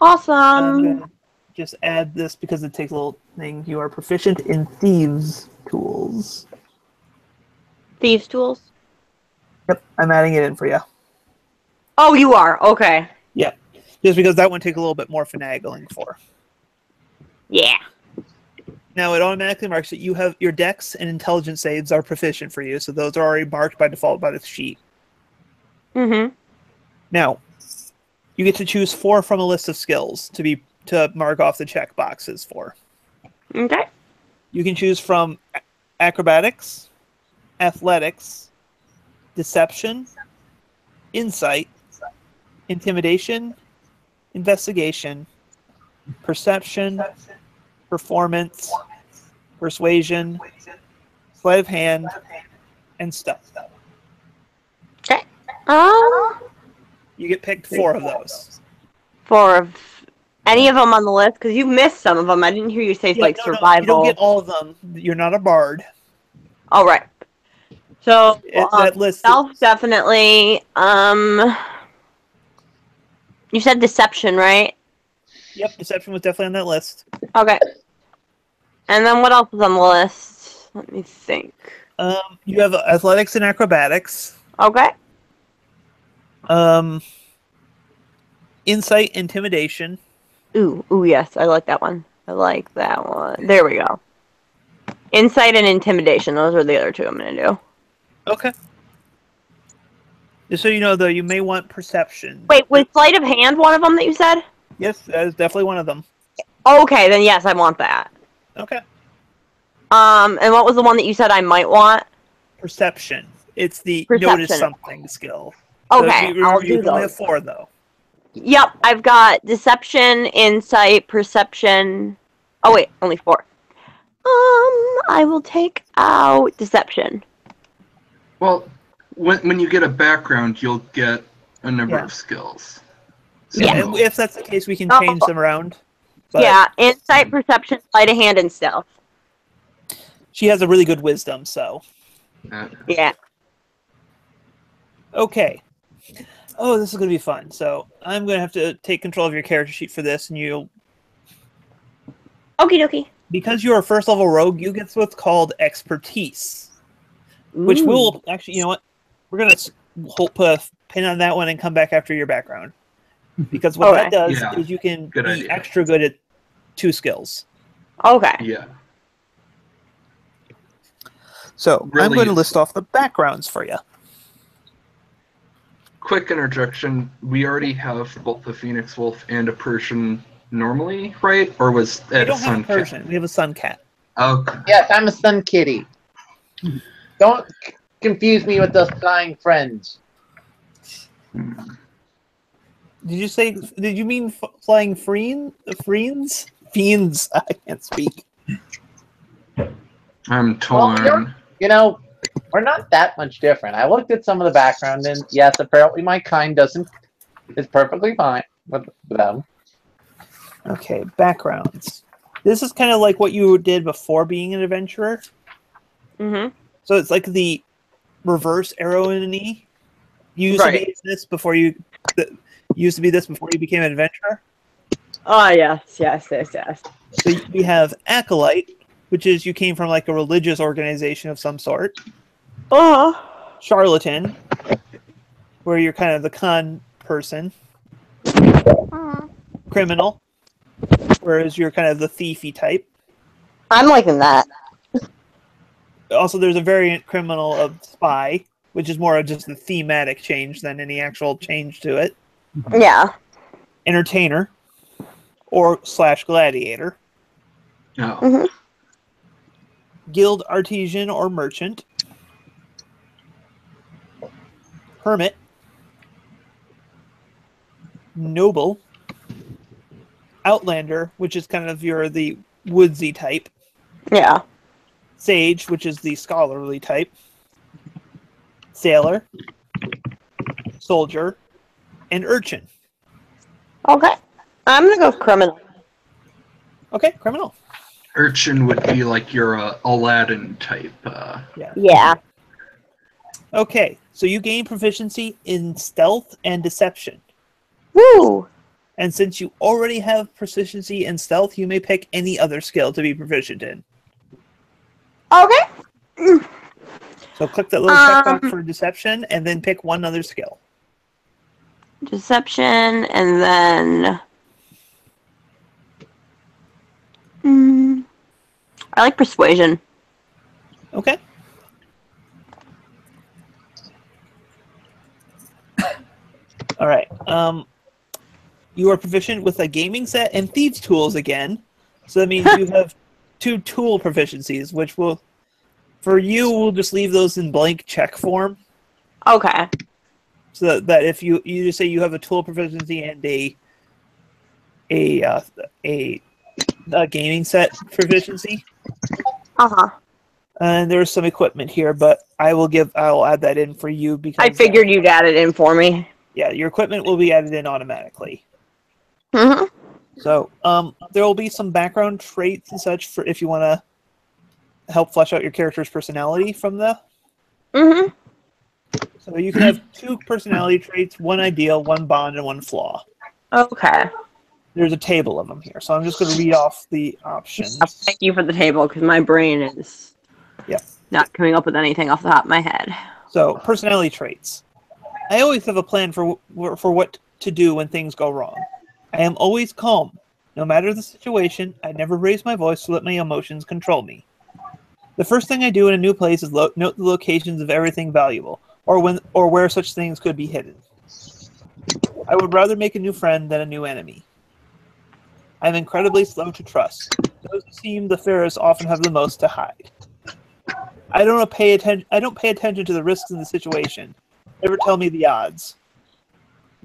Awesome. gonna just add this because it takes a little thing. You are proficient in thieves' tools. Thieves' tools? Yep, I'm adding it in for you. Oh, you are. Okay. Yeah, just because that one takes a little bit more finagling for. Yeah. Now it automatically marks that you have your dex and intelligence saves are proficient for you, so those are already marked by default by the sheet. Mm-hmm. Now, you get to choose 4 from a list of skills to mark off the check boxes for. Okay. You can choose from acrobatics, athletics, deception, insight, intimidation, investigation, perception, performance, persuasion, sleight of hand, and stealth. Okay. You get picked 4 of those. For any of them on the list? Because you missed some of them. I didn't hear you say like No, survival. you don't get all of them. You're not a bard. All right. So That list. stealth definitely. You said deception, right? Yep, deception was definitely on that list. Okay. And then what else was on the list? Let me think. You have athletics and acrobatics. Okay. Insight, intimidation. Ooh, yes, I like that one. I like that one. There we go. Insight and intimidation. Those are the other 2 I'm going to do. Okay. Just so you know, though, you may want perception. Wait, was sleight of hand one of them that you said? Yes, that is definitely one of them. Okay, then yes, I want that. Okay. And what was the one that you said I might want? Perception. It's the Perception. notice something skill. Okay, I'll you do only have those. 4, though. Yep, I've got deception, insight, perception. Oh wait, only 4. I will take out deception. Well, when you get a background, you'll get a number Yeah. of skills. Yeah. And if that's the case, we can Oh. change them around. But Yeah, insight, perception, sleight of hand, and stealth. she has a really good wisdom, so. Yeah. Okay. Oh, this is going to be fun. So I'm going to have to take control of your character sheet for this, and you'll... Okie dokie. Because you're a first-level rogue, you get what's called expertise. Which will... Actually, you know what? We're going to put a pin on that one and come back after your background. Because what that does is you can Good be idea. extra good at 2 skills. Okay. Yeah. So I'm Really- going to list off the backgrounds for you. Quick interjection. We already have both a Phoenix Wolf and a Persian normally, right? Or was We that a don't have Sun a Persian. We have a sun cat. Okay. Yes, I'm a sun kitty. Don't confuse me with those flying friends. Did you mean flying fiends? Fiends. I can't speak. I'm Well, torn. you know, we're not that much different. I looked at some of the background, and yes, apparently my kind is perfectly fine. with them. Okay, backgrounds. This is kind of like what you did before being an adventurer. Mm-hmm. So it's like the reverse arrow in an E. You used to be this before you became an adventurer. Oh yes. So we have acolyte, which is you came from like a religious organization of some sort. Charlatan, where you're kind of the con person. Criminal, whereas you're kind of the thiefy type. I'm liking that. Also, there's a variant criminal of spy, which is more of just the thematic change than any actual change to it. Yeah. Entertainer, or / gladiator. No. Mm-hmm. Guild artisan or merchant. Hermit. Noble. Outlander, which is kind of the woodsy type. Yeah. Sage, which is the scholarly type. Sailor. Soldier. And urchin. Okay. I'm gonna go criminal. Okay, criminal. Urchin would be like your Aladdin type. Yeah. Okay, so you gain proficiency in stealth and deception. Woo! And since you already have proficiency in stealth, you may pick any other skill to be proficient in. Okay. So click that little checkbox for deception, and then pick one other skill. Deception, and then... I like persuasion. Okay. All right. You are proficient with a gaming set and thieves' tools again. So that means you have 2 tool proficiencies, which will, for you, we'll just leave those in blank check form. Okay. So that if you just say you have a tool proficiency and a gaming set proficiency. And there's some equipment here, but I'll add that in for you because I figured you'd add it in for me. Yeah, your equipment will be added in automatically. Mm-hmm. So there will be some background traits and such for if you want to help flesh out your character's personality from the. Mm-hmm. So you can have 2 personality traits, 1 ideal, 1 bond, and 1 flaw. Okay. There's a table of them here, so I'm just going to read off the options. Thank you for the table, because my brain is not coming up with anything off the top of my head. So, personality traits. I always have a plan for what to do when things go wrong. I am always calm. No matter the situation, I never raise my voice to let my emotions control me. The first thing I do in a new place is note the locations of everything valuable, or where such things could be hidden. I would rather make a new friend than a new enemy. I'm incredibly slow to trust. Those who seem the fairest often have the most to hide. I don't pay attention to the risks in the situation. Never tell me the odds.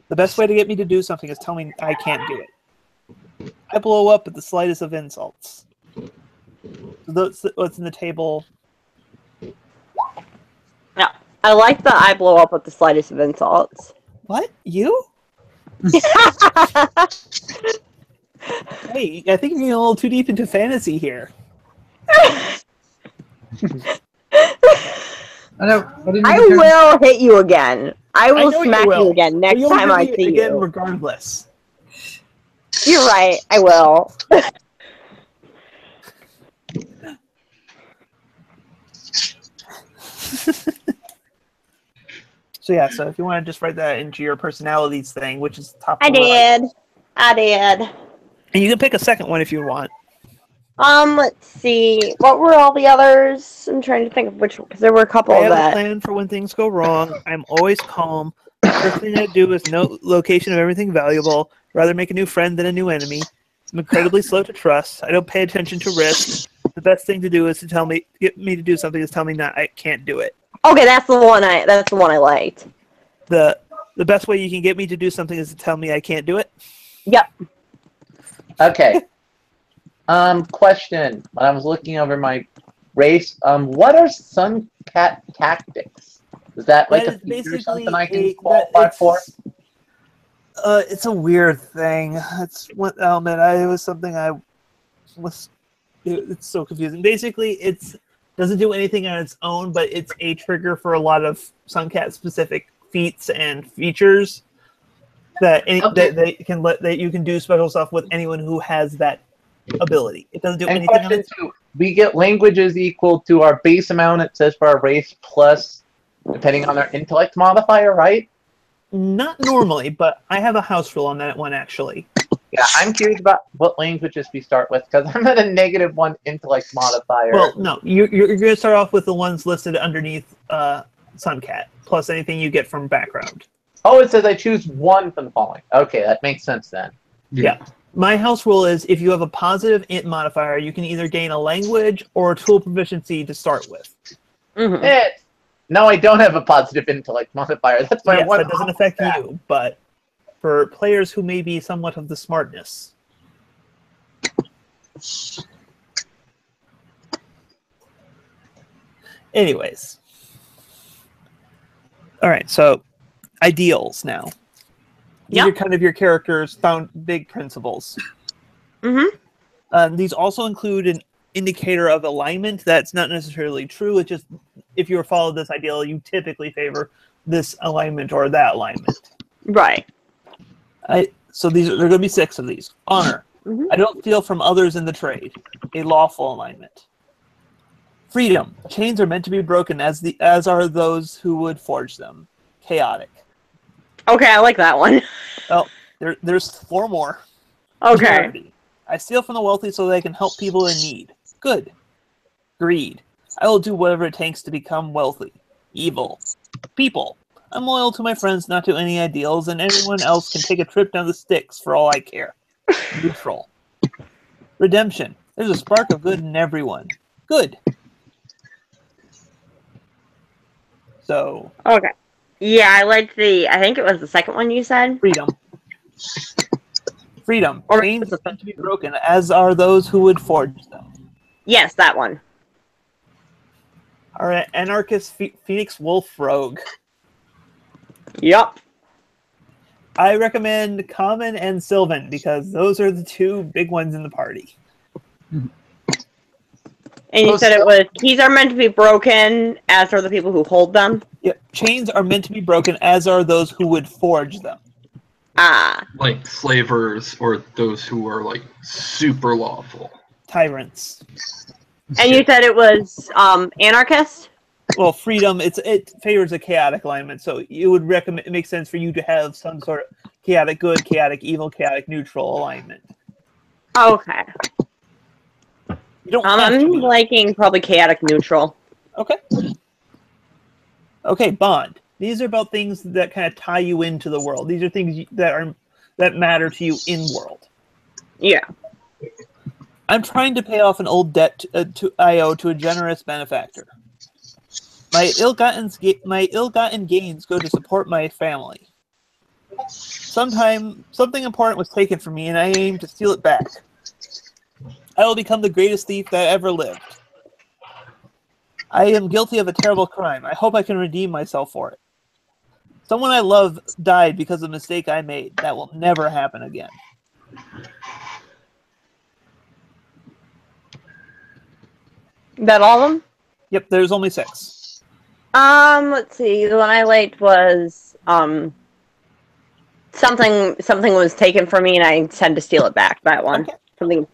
The best way to get me to do something is tell me I can't do it. I blow up at the slightest of insults. So that's what's in the table. Yeah, I like the I blow up at the slightest of insults. What? You? Hey, I think you're getting a little too deep into fantasy here. I will hit you again. I will smack you again next time I see again you. Regardless. You're right. I will. So yeah, so if you want to just write that into your personalities thing, which is top. I did. And you can pick a second one if you want. Let's see. What were all the others? I'm trying to think of which one, because there were a couple I have that. a plan for when things go wrong. I'm always calm. The first thing I do is note location of everything valuable. Rather make a new friend than a new enemy. I'm incredibly slow to trust. I don't pay attention to risk. The best thing to do is to get me to do something is tell me I can't do it. Okay, that's the one I liked. The best way you can get me to do something is to tell me I can't do it. Yep. Okay. Question. When I was looking over my race, what are sun cat tactics? Is that like a feature or something I can qualify for? It's a weird thing. It's what element? It was something I was. It's so confusing. Basically, it doesn't do anything on its own, but it's a trigger for a lot of Suncat specific feats and features that that you can do special stuff with anyone who has that ability. It doesn't do And anything on question its two, we get languages equal to our base amount it says for our race plus, depending on our intellect modifier, right? Not normally, but I have a house rule on that one actually. Yeah, I'm curious about what languages we start with, because I'm at a -1 intellect modifier. Well, no, you're going to start off with the ones listed underneath Suncat, plus anything you get from background. Oh, it says I choose one from the following. Okay, that makes sense then. Yeah. My house rule is if you have a positive int modifier, you can either gain a language or a tool proficiency to start with. Mm-hmm. No, I don't have a positive intellect modifier. That's my Yes, one. that doesn't affect you, but for players who may be somewhat of the smartness. Anyways. All right, so ideals now. These are kind of your character's big principles. Mm-hmm. These also include an indicator of alignment. That's not necessarily true. It's just if you follow this ideal, you typically favor this alignment or that alignment. Right. So there are going to be 6 of these. Honor. Mm-hmm. I don't steal from others in the trade. A lawful alignment. Freedom. Chains are meant to be broken as are those who would forge them. Chaotic. Okay, I like that one. Oh, there's 4 more. Okay. Charity. I steal from the wealthy so they can help people in need. Good. Greed. I will do whatever it takes to become wealthy. Evil. People. I'm loyal to my friends, not to any ideals, and anyone else can take a trip down the sticks for all I care. Neutral. Redemption. There's a spark of good in everyone. Good. So. Okay. Yeah, I liked I think it was the second one you said. Freedom. Freedom. Or Chains are meant to be broken, as are those who would forge them. Yes, that one. All right, Anarchist Phoenix Wolf Rogue. Yup. I recommend Common and Sylvan because those are the 2 big ones in the party. And you said it was keys are meant to be broken, as are the people who hold them. Yep. Chains are meant to be broken, as are those who would forge them. Ah. Like slavers or those who are like super lawful. Tyrants. And you said it was anarchist? Well, freedom, it favors a chaotic alignment, so it would recommend. It makes sense for you to have some sort of chaotic good, chaotic evil, chaotic neutral alignment. Okay. You don't I'm liking probably chaotic neutral. Okay. Okay, bond. These are about things that kind of tie you into the world. These are things that matter to you in world. Yeah. I'm trying to pay off an old debt I owe to a generous benefactor. My ill-gotten gains go to support my family. Something important was taken from me, and I aim to steal it back. I will become the greatest thief that ever lived. I am guilty of a terrible crime. I hope I can redeem myself for it. Someone I love died because of a mistake I made. That will never happen again. That all of them? Yep, there's only 6. Let's see. The one I liked was something was taken from me and I intend to steal it back. That one. Okay.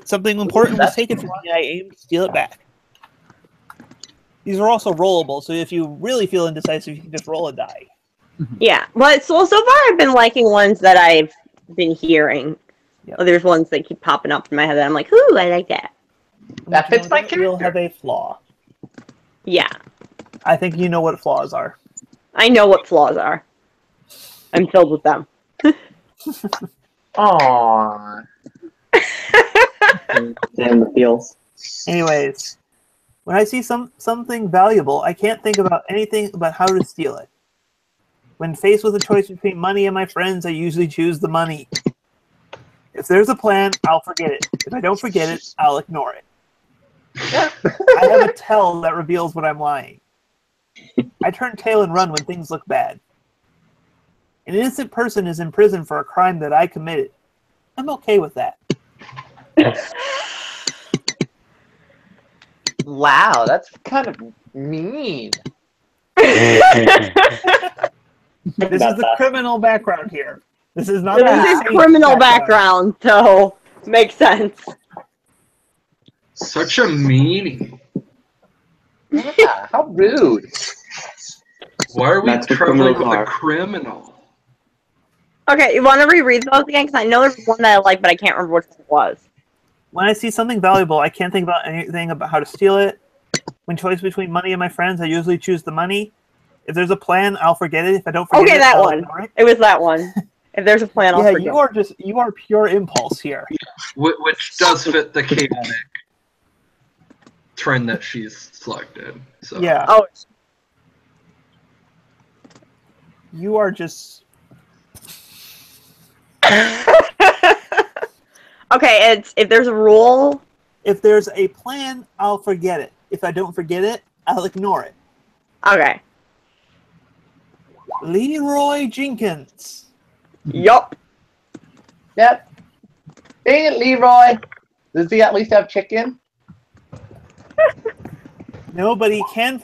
Something important was taken from me and I aim to steal it back. These are also rollable, so if you really feel indecisive, you can just roll a die. Yeah. Well, so far I've been liking ones that I've been hearing. Yep. There's ones that keep popping up in my head that I'm like, ooh, I like that. That fits my character. You'll have a flaw. Yeah. I think you know what flaws are. I know what flaws are. I'm filled with them. Aww. Damn the feels. Anyways, when I see something valuable, I can't think about anything about how to steal it. When faced with a choice between money and my friends, I usually choose the money. If there's a plan, I'll forget it. If I don't forget it, I'll ignore it. I have a tell that reveals when I'm lying. I turn tail and run when things look bad. An innocent person is in prison for a crime that I committed. I'm okay with that. Wow, that's kind of mean. This is the criminal background here. This is not This the is safe criminal background, so makes sense. Such a meanie. Yeah, how rude. Why are we That's what traveling with criminals a are. criminal? Okay, you want to reread those again? Because I know there's one that I like, but I can't remember which one it was. When I see something valuable, I can't think about anything about how to steal it. When choice between money and my friends, I usually choose the money. If there's a plan, I'll forget it. If I don't forget Okay, it, that I'll one. ignore it. It was that one. If there's a plan, I'll Yeah, forget. you are pure impulse here. Which does fit the chaotic trend that she's selected. So. Yeah, Oh, you are just. okay, it's if there's a rule. If there's a plan, I'll forget it. If I don't forget it, I'll ignore it. Okay. Leroy Jenkins. Yup. Yep. Dang it, Leroy. Does he at least have chicken? No, but he can.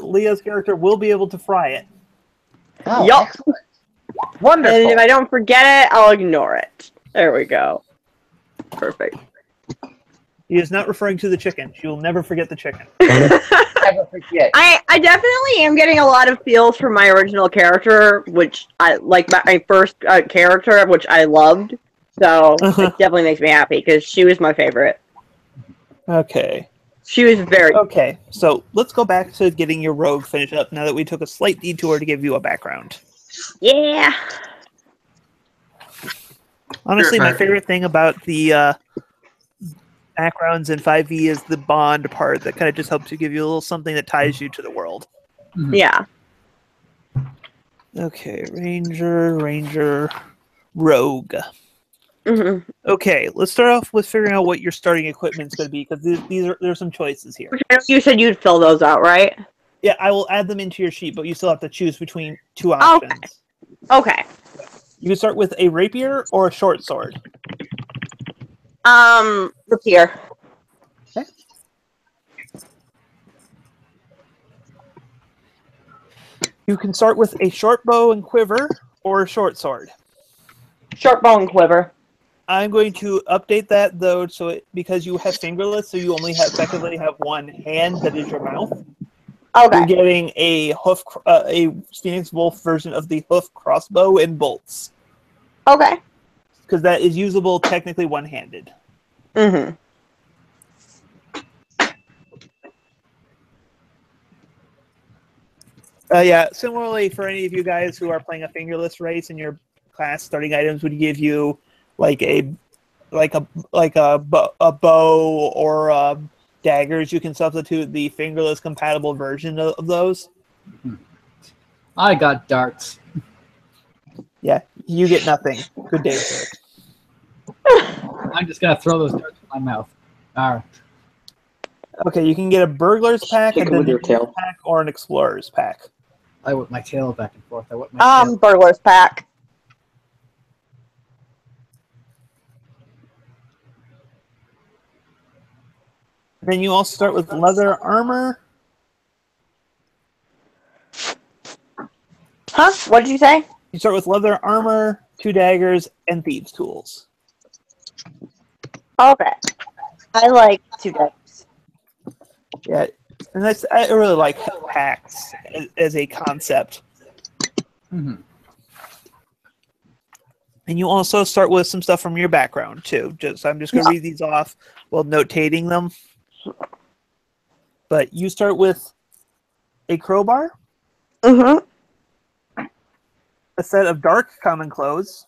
Leah's character will be able to fry it. Oh, Yup. excellent. Wonderful. And if I don't forget it, I'll ignore it. There we go. Perfect. He is not referring to the chicken. She will never forget the chicken. Never forget. I definitely am getting a lot of feels from my original character, which I like my first character, which I loved. So it definitely makes me happy because she was my favorite. Okay. She was very. Okay, so let's go back to getting your rogue finished up now that we took a slight detour to give you a background. Yeah. Honestly, my favorite thing about the backgrounds in 5e is the bond part that kind of just helps you give you a little something that ties you to the world. Yeah. Okay, Ranger, Rogue. Mm-hmm. Okay, let's start off with figuring out what your starting equipment's going to be because there's some choices here. You said you'd fill those out, right? Yeah, I will add them into your sheet, but you still have to choose between two options. Okay. You can start with a rapier or a short sword. Rapier. Okay. You can start with a short bow and quiver or a short sword. Short bow and quiver. I'm going to update that though, because you have fingerless, so you only effectively have one hand that is your mouth. Okay. You're getting a Phoenix Wolf version of the hoof crossbow and bolts. Okay. Because that is usable technically one-handed. Mm-hmm. Yeah, similarly for any of you guys who are playing a fingerless race in your class, starting items would give you like a bow or daggers. You can substitute the fingerless compatible version of those. I got darts. Yeah, you get nothing. Good day, sir. I'm just gonna throw those darts in my mouth. All right. Okay, you can get a burglar's pack, Kick a him with your dungeon's tail. pack, or an explorer's pack. I whip my tail back and forth. I whip my tail. Burglar's pack. Then you also start with leather armor. Huh? What did you say? You start with leather armor, 2 daggers, and thieves' tools. Okay. I like 2 days. Yeah, and I really like packs as a concept. Mm-hmm. And you also start with some stuff from your background too. I'm just going to read these off while notating them. But you start with a crowbar, Mm-hmm. a set of dark common clothes,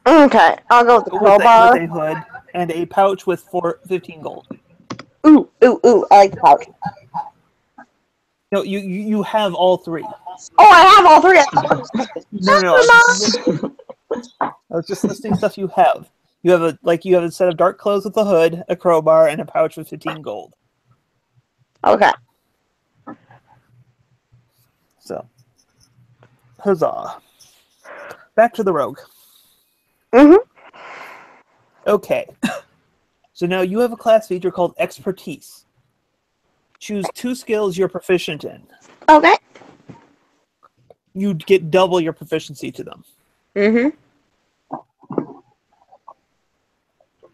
Okay, I'll go with the with crowbar. a hood, and a pouch with 15 gold. Ooh, I like the pouch. No, you have all 3. Oh, I have all 3. No. I was just listing stuff you have. You have a set of dark clothes with a hood, a crowbar, and a pouch with 15 gold. Okay. So, huzzah! Back to the rogue. Mhm. Okay. So now you have a class feature called Expertise. Choose 2 skills you're proficient in. Okay. You get double your proficiency to them. Mhm.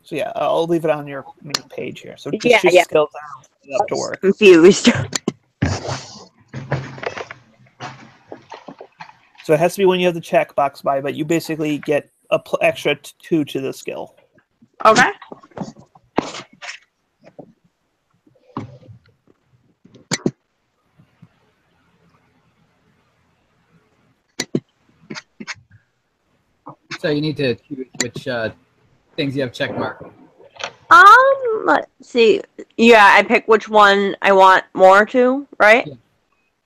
So yeah, I'll leave it on your main page here. So just Yeah, choose yeah. skills that are up to work. Confused. So it has to be when you have the checkbox by, but you basically get a extra 2 to the skill. Okay. So you need to choose which things you have check marked. Let's see. Yeah, I pick which one I want more to, right?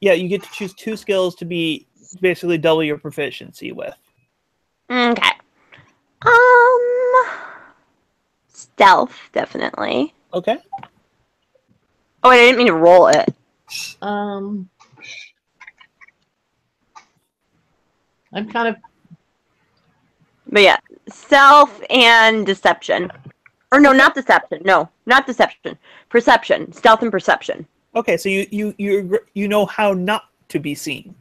Yeah, you get to choose 2 skills to be basically double your proficiency with. Okay. Stealth, definitely. Okay. Oh, wait, I didn't mean to roll it. I'm kind of. But yeah, stealth and deception. Or no, not deception. No, not deception. Perception. Stealth and perception. Okay, so you know how not to be seen.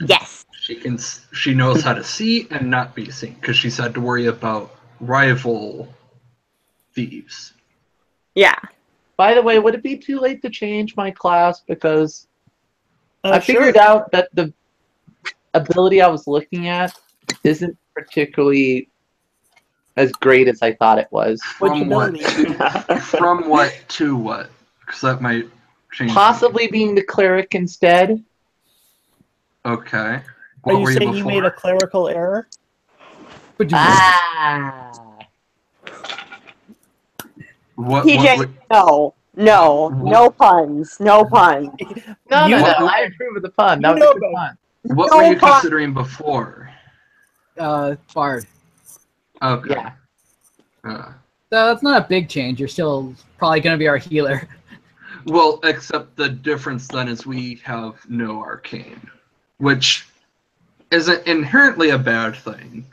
Yes. She knows how to see and not be seen because she's had to worry about rival thieves. Yeah. By the way, would it be too late to change my class? Because I Sure. figured out that the ability I was looking at isn't particularly as great as I thought it was. Which From what? ability? From what to what? Because that might change. Possibly being the cleric instead. Okay. Are What you were saying you before? made a clerical error? Ah. What TJ, no puns. No puns. No, You- I approve of the pun. That You was know a good better. pun. what No were you pun. considering before? Bard. Okay. Yeah. So it's not a big change. You're still probably going to be our healer. Well, except the difference then is we have no arcane, which isn't inherently a bad thing.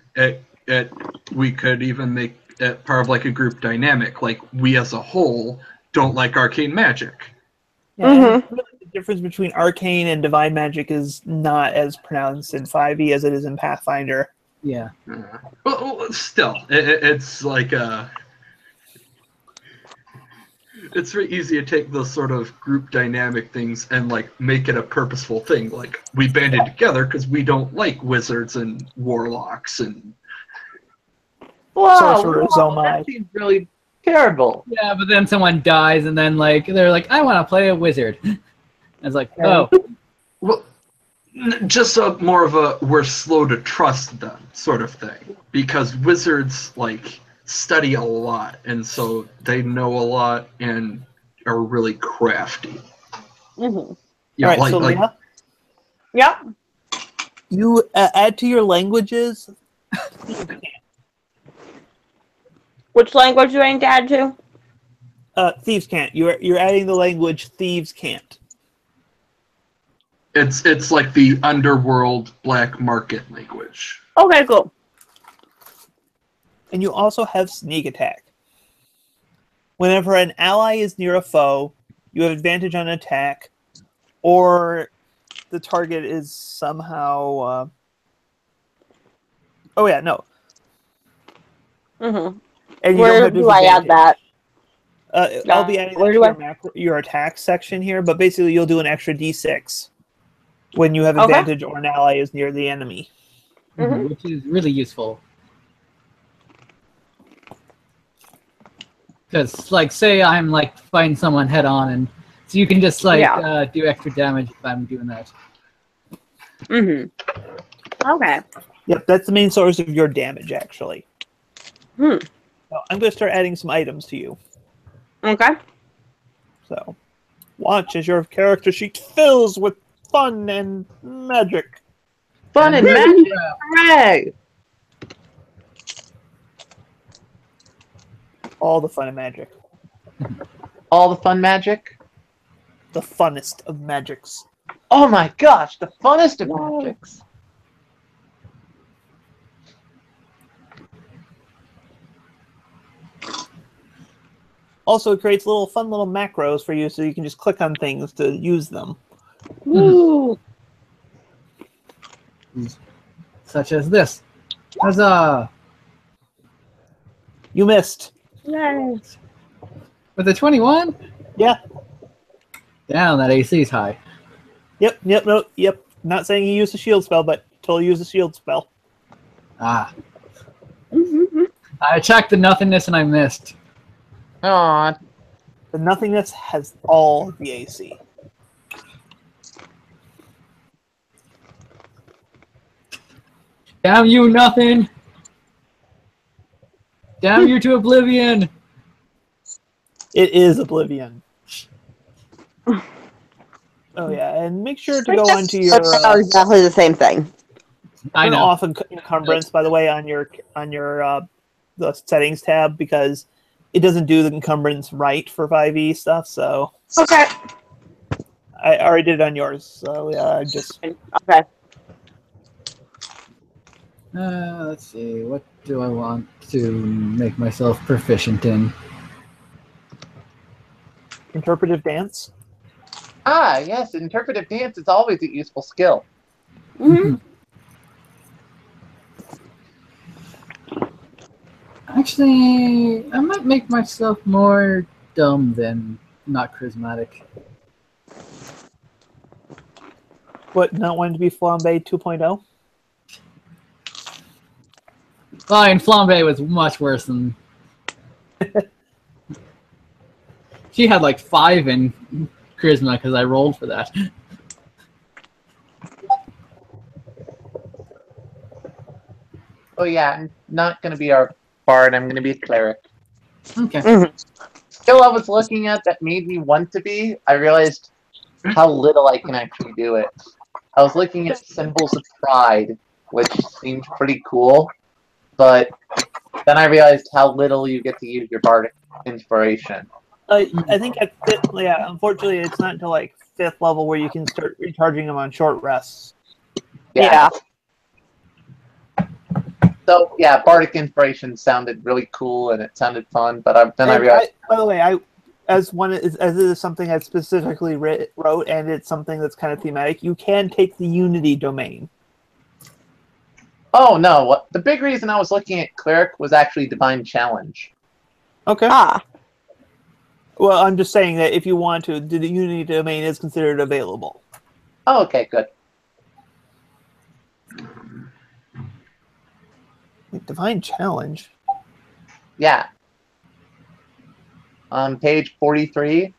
We could even make it part of like a group dynamic. Like we as a whole don't like arcane magic. Yeah, and really the difference between arcane and divine magic is not as pronounced in 5e as it is in Pathfinder. Yeah. Well, still, it's like it's very easy to take those sort of group dynamic things and like make it a purposeful thing. Like we banded together because we don't like wizards and warlocks and. Sorcerers, oh my. That seems really terrible. Yeah, but then someone dies, and then they're like, I want to play a wizard. It's like, oh, Well, just more of a we're slow to trust them sort of thing, because wizards like study a lot, and so they know a lot and are really crafty. Mm-hmm. Yeah, All right, like, so like Leah, Yep. you add to your languages. Which language do I need to add to? Thieves can't. You're adding the language thieves can't. it's like the underworld black market language. Okay, cool. And you also have sneak attack. Whenever an ally is near a foe, you have advantage on attack, or the target is somehow. Oh yeah, no. Mm-hmm. And you Where don't have do I add disadvantage. that? I'll be adding that to your attack section here, but basically you'll do an extra d6 when you have advantage or an ally is near the enemy. Mm-hmm. which is really useful. Because, say I'm fighting someone head on, and so you can just do extra damage if I'm doing that. Mm-hmm. Okay. Yep, that's the main source of your damage, actually. Hmm. So I'm going to start adding some items to you. Okay. So, watch as your character sheet fills with fun and magic. Fun and magic. Hooray! All the fun of magic. All the fun magic? The funnest of magics. Oh my gosh, the funnest of magics. Also, it creates fun little macros for you so you can just click on things to use them. Woo! Such as this. Huzzah! You missed. Nice. With a 21? Yeah. Damn, that AC is high. Yep. Not saying you used a shield spell, but totally used a shield spell. Ah. I attacked the nothingness and I missed. Aw. The nothingness has all the AC. Damn you, nothing! Damn you to oblivion! It is Oblivion. Oh yeah, and make sure to go onto your exactly the same thing. I know. off encumbrance, by the way, on your the settings tab, because it doesn't do the encumbrance right for 5e stuff. So Okay. I already did it on yours. So yeah, just Okay. Let's see, what do I want to make myself proficient in? interpretive dance. Ah, yes, interpretive dance is always a useful skill. Actually, I might make myself more dumb than not charismatic. What, not wanting to be Flambe 2.0? Fine, Flambe was much worse than... She had like 5 in charisma because I rolled for that. Oh yeah, I'm not going to be our bard, I'm going to be a cleric. Okay. Skill I was looking at that made me want to be, I realized how little I can actually do it. I was looking at Symbols of Pride, which seemed pretty cool, but then I realized how little you get to use your bardic inspiration. I think at unfortunately, it's not until like 5th level where you can start recharging them on short rests. Yeah. So yeah, bardic inspiration sounded really cool and it sounded fun, but then I realized. By the way, as it is something I specifically wrote, and it's something that's kind of thematic, you can take the Unity domain. Oh no! The big reason I was looking at cleric was actually divine challenge. Okay. Ah. Well, I'm just saying that if you want to, the Unity domain is considered available. Oh, okay, good. Divine challenge. Yeah. On page 43,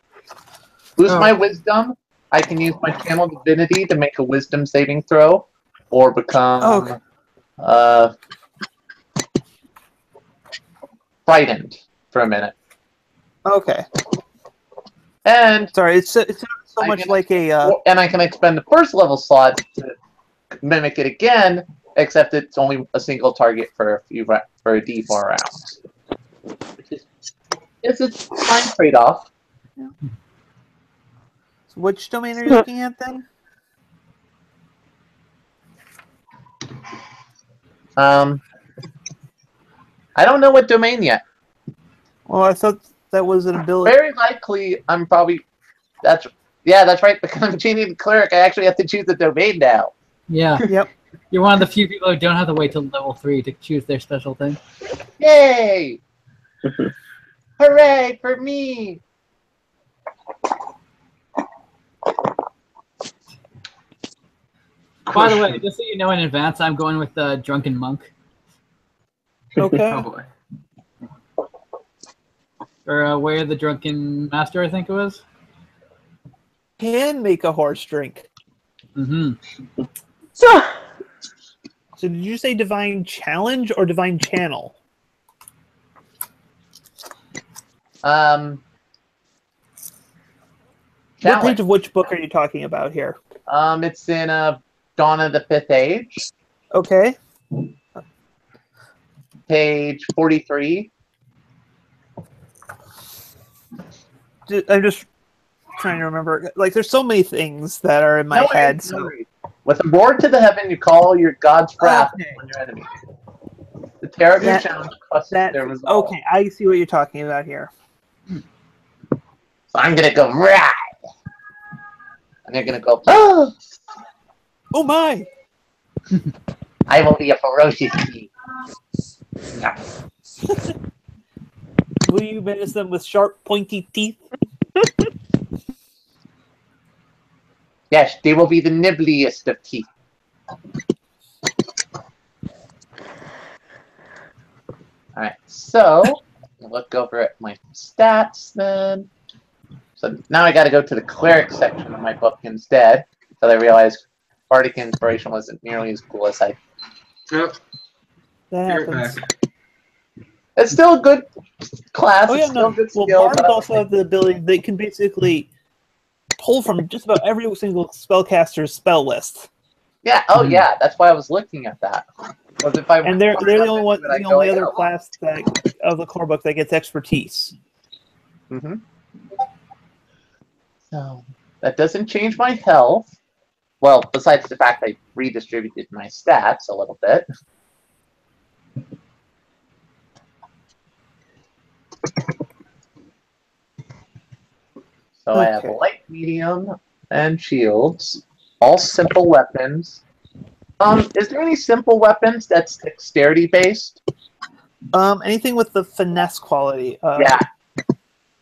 boost my wisdom. I can use my channel divinity to make a wisdom saving throw, or become frightened for a minute. Okay. And sorry, it's so much like a. And I can expend the first level slot to mimic it again, except it's only a single target for a D4 rounds. It's a fine trade-off. Yeah. So which domain are you looking at then? I don't know what domain yet. Well, I thought that was an ability. Very likely, I'm probably. That's right. Because I'm changing the cleric, I actually have to choose the domain now. Yeah. Yep. You're one of the few people who don't have to wait till level 3 to choose their special thing. Yay! Hooray for me! By the way, just so you know in advance, I'm going with the Drunken Monk. Okay. Oh boy. Or Where the Drunken Master, I think it was. Can make a horse drink. Mm-hmm. So did you say divine challenge or divine channel? Challenge. What page of which book are you talking about here? It's in Dawn of the Fifth Age. Okay. Page 43. I'm just trying to remember. Like, there's so many things that are in my head. So. With a roar to the heaven, you call your god's wrath on your enemy. The terror of your challenge crushes their resolve. Okay, I see what you're talking about here. So I'm gonna go rah! And they're gonna go, oh! Oh my! I will be a ferocious beast. Yeah. Will you menace them with sharp, pointy teeth? Yes, they will be the nibbliest of teeth. Alright, so look over at my stats then. So now I gotta go to the cleric section of my book instead. So I realized Bardic Inspiration wasn't nearly as cool as I. Yep. That You're happens. back. It's still a good class, Oh yeah, it's still no. a good Well, skill. bards also have the ability they can basically pull from just about every single spellcaster's spell list. Yeah, oh yeah, that's why I was looking at that. Because if I And they're the only one, I the go, only yeah, other well. class that of the core book that gets expertise. Mm-hmm. So that doesn't change my health. Well, besides the fact I redistributed my stats a little bit. So I have light, medium, and shields. All simple weapons. Is there any simple weapons that's dexterity based? Anything with the finesse quality. Yeah.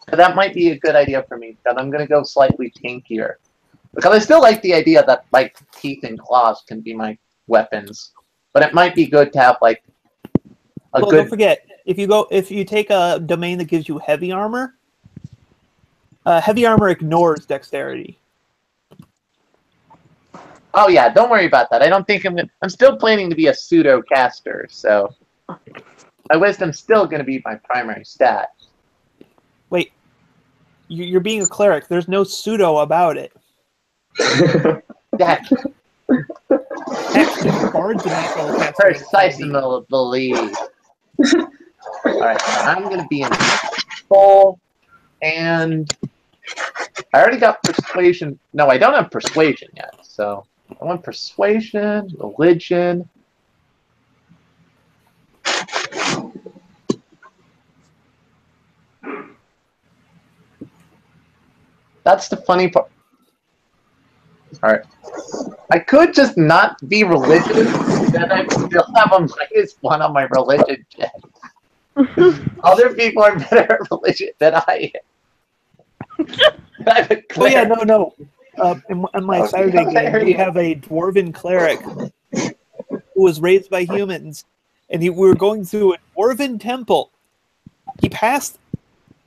So that might be a good idea for me, but I'm gonna go slightly tankier. Because I still like the idea that like teeth and claws can be my weapons. But it might be good to have like a Well, good don't forget, if you take a domain that gives you heavy armor ignores dexterity. Oh yeah, don't worry about that. I don't think I'm still planning to be a pseudo caster, so my wisdom's still gonna be my primary stat. Wait, you're being a cleric. There's no pseudo about it. That Heck, bard's a natural caster. precise believe. Alright, so I'm gonna be in full and I already got persuasion. No, I don't have persuasion yet, so I want persuasion, religion. That's the funny part. Alright. I could just not be religious, then I still have a -1 on my religion check. Other people are better at religion than I am. Oh yeah, no. In my Saturday game, we have a dwarven cleric who was raised by humans, and we were going through a dwarven temple. He passed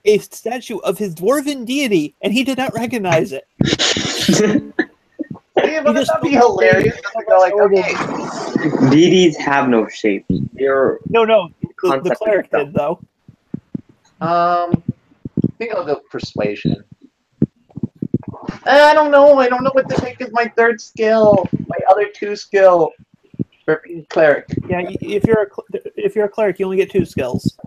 a statue of his dwarven deity, and he did not recognize it. Yeah, but that'd be hilarious to go like, okay. Deities have no shape. They're No, the concept cleric itself. did, though. I think I'll go persuasion. I don't know. I don't know what to take as my third skill. My other 2 skill for being cleric. Yeah, if you're a cleric, you only get 2 skills.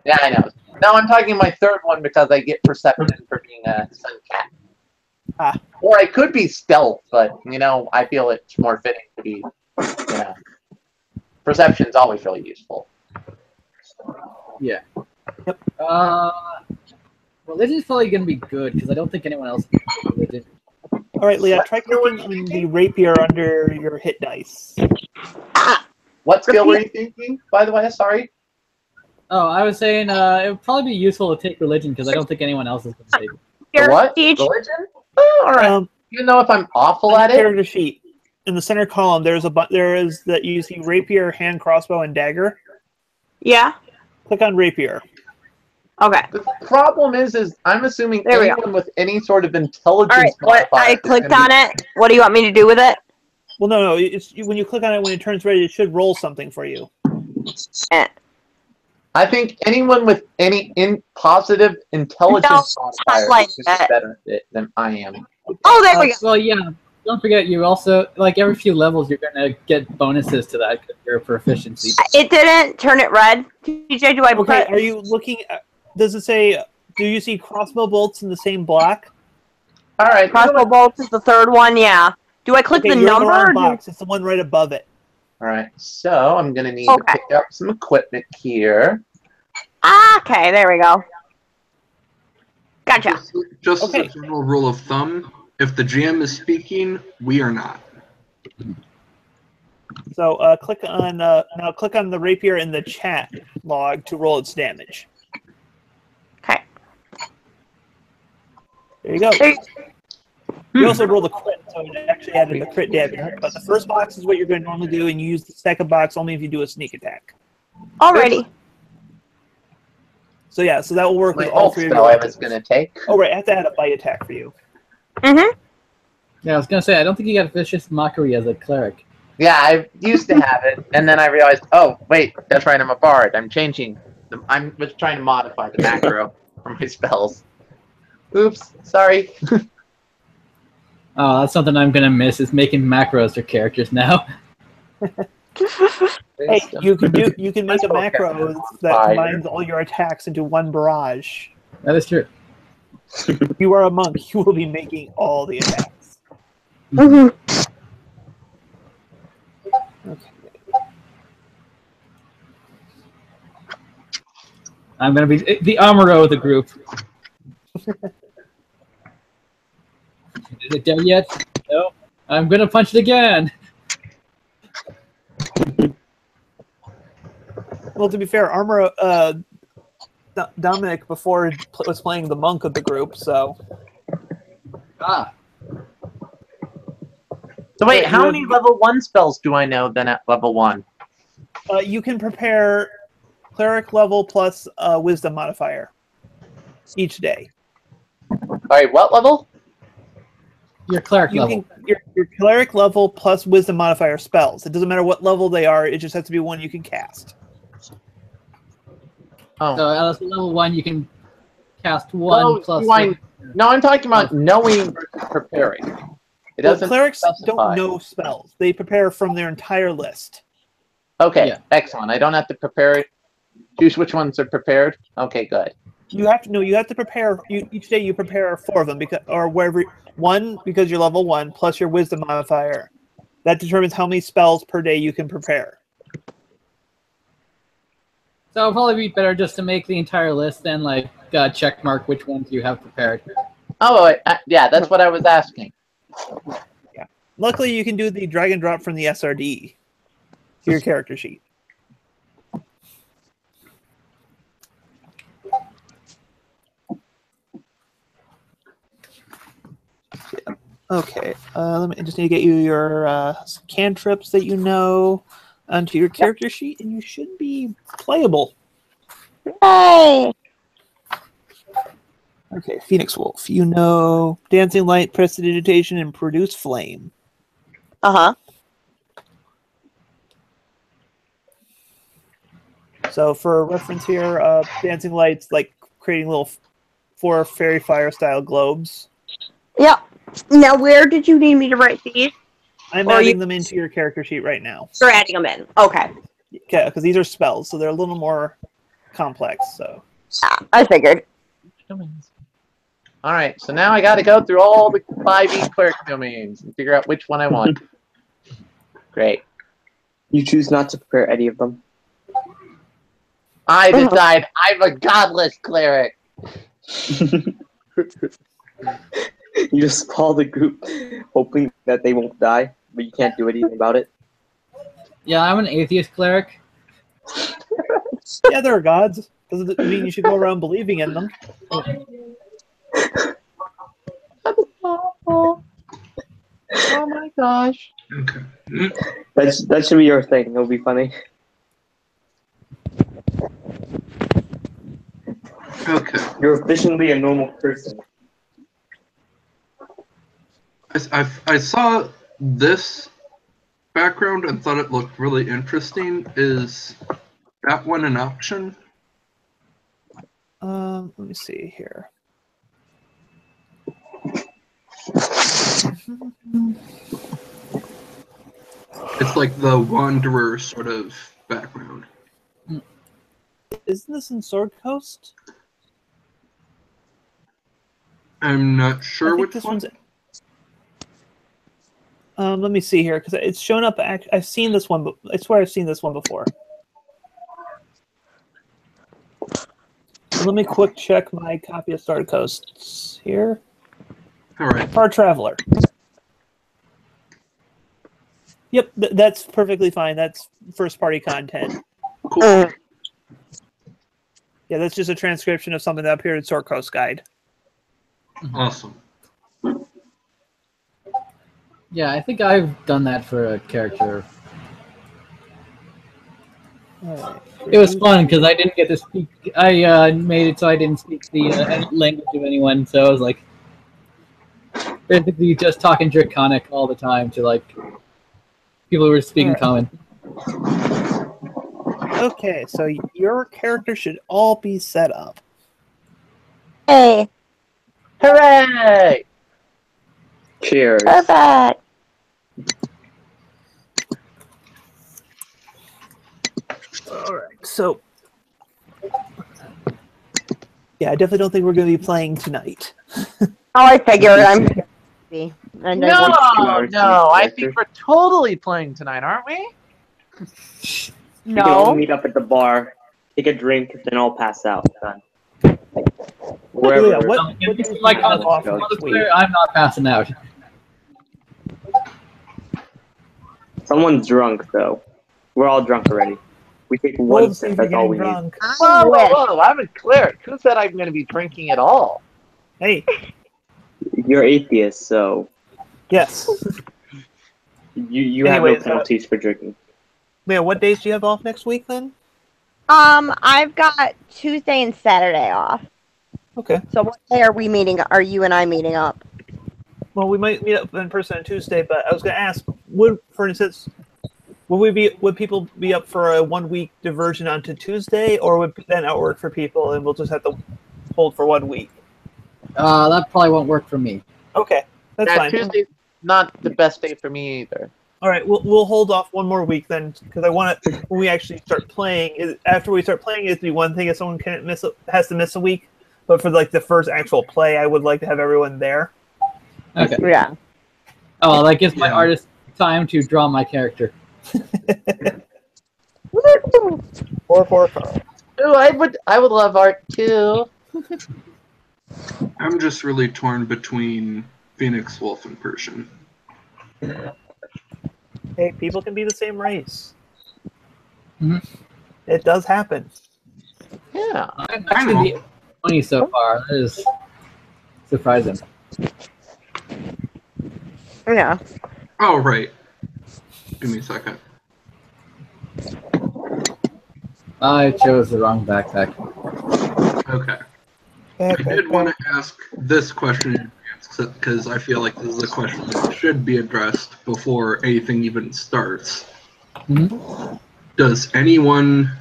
Yeah, I know. Now I'm talking my third one because I get perception for being a sun cat. Ah. Or I could be stealth, but you know, I feel it's more fitting to be, you know, perception's always really useful. Yeah. Yep. Religion's probably going to be good because I don't think anyone else can do religion. All right, Leah, try clicking on the rapier under your hit dice. What skill were you thinking, by the way? Sorry. Oh, I was saying it would probably be useful to take religion because I don't think anyone else is going to take it. The what? Religion? Oh, all right. Even though if I'm awful at it. Character sheet in the center column, there is that you see rapier, hand, crossbow, and dagger. Yeah. Click on rapier. Okay. The problem is I'm assuming There we anyone with any sort of intelligence. All right. What? I clicked on it. What do you want me to do with it? Well, no. It's when you click on it when it turns red, it should roll something for you. I think anyone with any positive intelligence modifier like is just better at it than I am. Oh, there we go. Well, yeah. Don't forget, you also, like, every few levels, you're going to get bonuses to that because you're a proficiency. It didn't turn it red. TJ, do I Okay, are you looking at, does it say do you see crossbow bolts in the same block? All right. Crossbow bolts is the third one. Yeah. Do I click Okay, the you're in the number? wrong Or do... box. It's the one right above it. All right. So I'm gonna need to Okay. pick up some equipment here. Ah, okay, there we go. Gotcha. Just Okay. as a general rule of thumb, if the GM is speaking, we are not. So click on click on the rapier in the chat log to roll its damage. Okay. There you go. There you- You also roll the crit, so it actually added the crit damage. But the first box is what you're going to normally do, and you use the second box only if you do a sneak attack. Alrighty. So yeah, so that will work My with all ult three of spell your I weapons. was gonna take. Oh right, I have to add a bite attack for you. Mm-hmm. Yeah, I was gonna say I don't think you got vicious mockery as a cleric. Yeah, I used to have it, and then I realized, oh wait, that's right, I'm a bard. I'm changing. I was trying to modify the macro for my spells. Oops, sorry. Oh, that's something I'm gonna miss is making macros for characters now. Hey, you can make a Physical macro that fire. combines all your attacks into one barrage. That is true. If you are a monk, you will be making all the attacks. Mm-hmm. Okay. I'm gonna be the armoro of the group. Is it dead yet? No. I'm gonna punch it again. Well, to be fair, Dominic before was playing the monk of the group, so Ah. So wait, Right, how you many have- level 1 spells do I know then at level 1? you can prepare cleric level plus wisdom modifier each day. Alright, what level? Your cleric You level. can your cleric level plus wisdom modifier spells. It doesn't matter what level they are. It just has to be one you can cast. Oh. So at level 1 you can cast one Oh, plus do I- No, I'm talking about knowing versus preparing. It Well, doesn't clerics specify. don't know spells. They prepare from their entire list. Okay, Yeah. excellent. I don't have to prepare it. Choose which ones are prepared. Okay, good. You have to prepare each day. You prepare 4 of them because you're level 1 plus your wisdom modifier. That determines how many spells per day you can prepare. So it'll probably be better just to make the entire list than like check mark which ones you have prepared. Oh, yeah, that's what I was asking. Luckily, you can do the drag and drop from the SRD to your character sheet. Okay, let me just need to get you your cantrips that you know onto your character sheet, and you should be playable. Yay! Okay, Phoenix Wolf. You know Dancing Light, Prestidigitation, and Produce Flame. Uh-huh. So for reference here, Dancing Light's like creating little 4 fairy fire style globes. Yeah. Now, where did you need me to write these? I'm Or adding them into your character sheet right now. You're adding them in. Okay. Okay, because these are spells, so they're a little more complex. So I figured. Alright, so now I gotta go through all the 5e cleric domains and figure out which one I want. Great. You choose not to prepare any of them. I decide I'm a godless cleric. You just call the group, hoping that they won't die, but you can't do anything about it. Yeah, I'm an atheist cleric. yeah, there are gods. Doesn't mean you should go around believing in them. That's awful. Oh my gosh. Okay. That should be your thing. It'll be funny. Okay. You're officially a normal person. I saw this background and thought it looked really interesting. Is that one an option? Let me see here. It's like the wanderer sort of background. Isn't this in Sword Coast? I'm not I sure think which this one. one's. Let me see here because it's shown up. I've seen this one. I swear I've seen this one before. Let me quick check my copy of Star Coasts here. All right. Far Traveler. Yep, that's perfectly fine. That's first party content. Cool. Yeah, that's just a transcription of something that appeared in Sword Coast Guide. Awesome. Yeah, I think I've done that for a character. Alright. It was fun because I didn't get to speak. I made it so I didn't speak the language of anyone, so I was like basically just talking Draconic all the time to like people who were speaking common. Okay, so your character should all be set up. Hey, Hooray! Cheers. perfect. Alright, so... Yeah, I definitely don't think we're going to be playing tonight. Oh, I figured I'm. And No, Our no, I character. think we're totally playing tonight, aren't we? We can all No. meet up at the bar, take a drink, then all pass out. Done. Yeah, Wherever. what If days it's do like you have on off the next week? multiplayer, I'm not passing out. Someone's drunk though. We're all drunk already. We take Roll one to see sip. if you're That's all getting we need. drunk. I Whoa, wish. whoa, whoa! I'm clear. Who said I'm going to be drinking at all? Hey, You're atheist, so yes. you have no Anyways, penalties for drinking. Yeah, what days do you have off next week then? I've got Tuesday and Saturday off. Okay. So what day are we meeting? Are you and I meeting up? Well, we might meet up in person on Tuesday, but I was going to ask, for instance, would people be up for a 1 week diversion onto Tuesday, or would that not work for people, and we'll just have to hold for 1 week? That probably won't work for me. Okay, that's Yeah, fine. Tuesday's not the best day for me either. All right, we'll hold off 1 more week then, because I want to when we actually start playing. After we start playing, it'd be one thing if someone has to miss a week, but for like the first actual play, I would like to have everyone there. Okay. Yeah. Oh, that gives my Yeah. artist time to draw my character. Or for Carl. Ooh, I would love art too. I'm just really torn between Phoenix, Wolf, and Persian. Hey, people can be the same race. Mhm. It does happen. Yeah. I'm I actually know. the only so far. That is surprising. Yeah. Oh, right. Give me a second. I chose the wrong backpack. Okay. I did want to ask this question in advance because I feel like this is a question that should be addressed before anything even starts. Mhm. Does anyone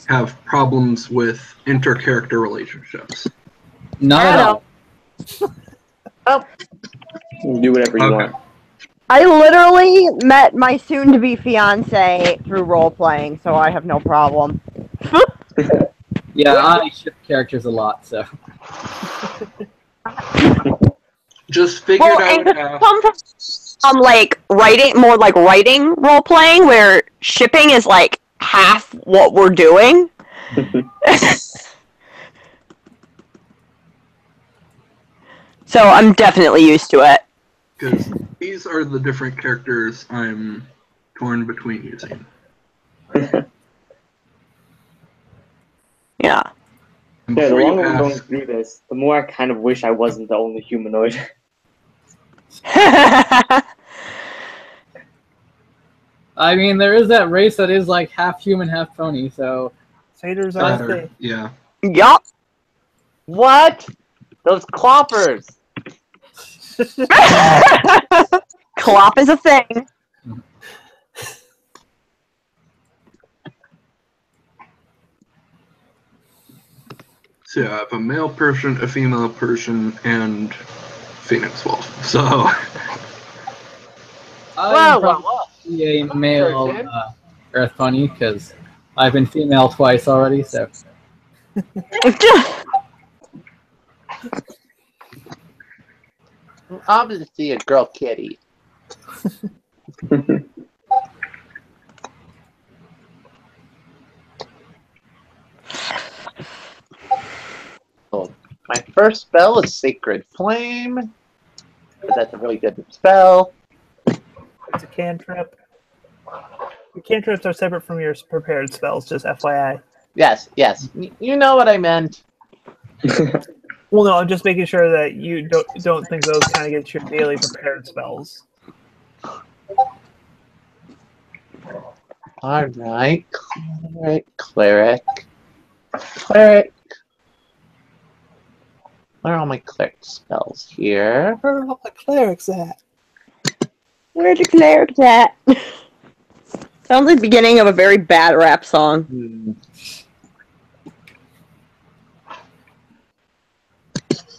have problems with inter-character relationships? Not at all. Oh, Do whatever you Okay. want. I literally met my soon-to-be fiance through role playing, so I have no problem. Yeah, I ship characters a lot, so. Just figured Well, out. and to come from like writing role playing, where shipping is like half what we're doing. So I'm definitely used to it. Because these are the different characters I'm torn between using. Yeah. And Yeah, the before you longer we're going ask, through this, the more I kind of wish I wasn't the only humanoid. I mean, there is that race that is like half human, half pony, so. Satyrs are better, okay. yeah. Yup. what? Those cloppers. Clop is a thing. So yeah, I have a male person, a female person, and Phoenix Wolf. So I'm Whoa, whoa, probably whoa. a male Okay. Earth pony, because I've been female twice already, so. Obviously a girl kitty. So, my first spell is Sacred Flame. But that's a really good spell. It's a cantrip. Your cantrips are separate from your prepared spells, just FYI. Yes. You know what I meant. Well, no, I'm just making sure that you don't think those kind of get your daily prepared spells. Alright, cleric. Where are all my cleric spells here? Where are all the clerics at? Where's the clerics at? Sounds like the beginning of a very bad rap song.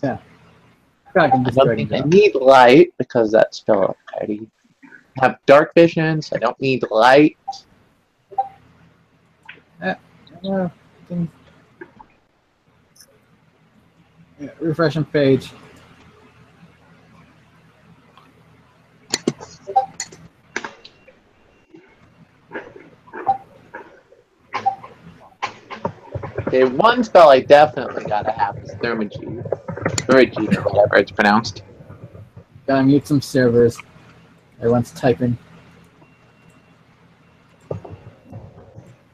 Yeah. I can just I need light because that spell I already have dark vision, so I don't need light. Refreshing page. Okay, one spell I definitely gotta have is Thermagy. Thermagy, or whatever it's pronounced. Gotta mute some servers. Everyone's typing.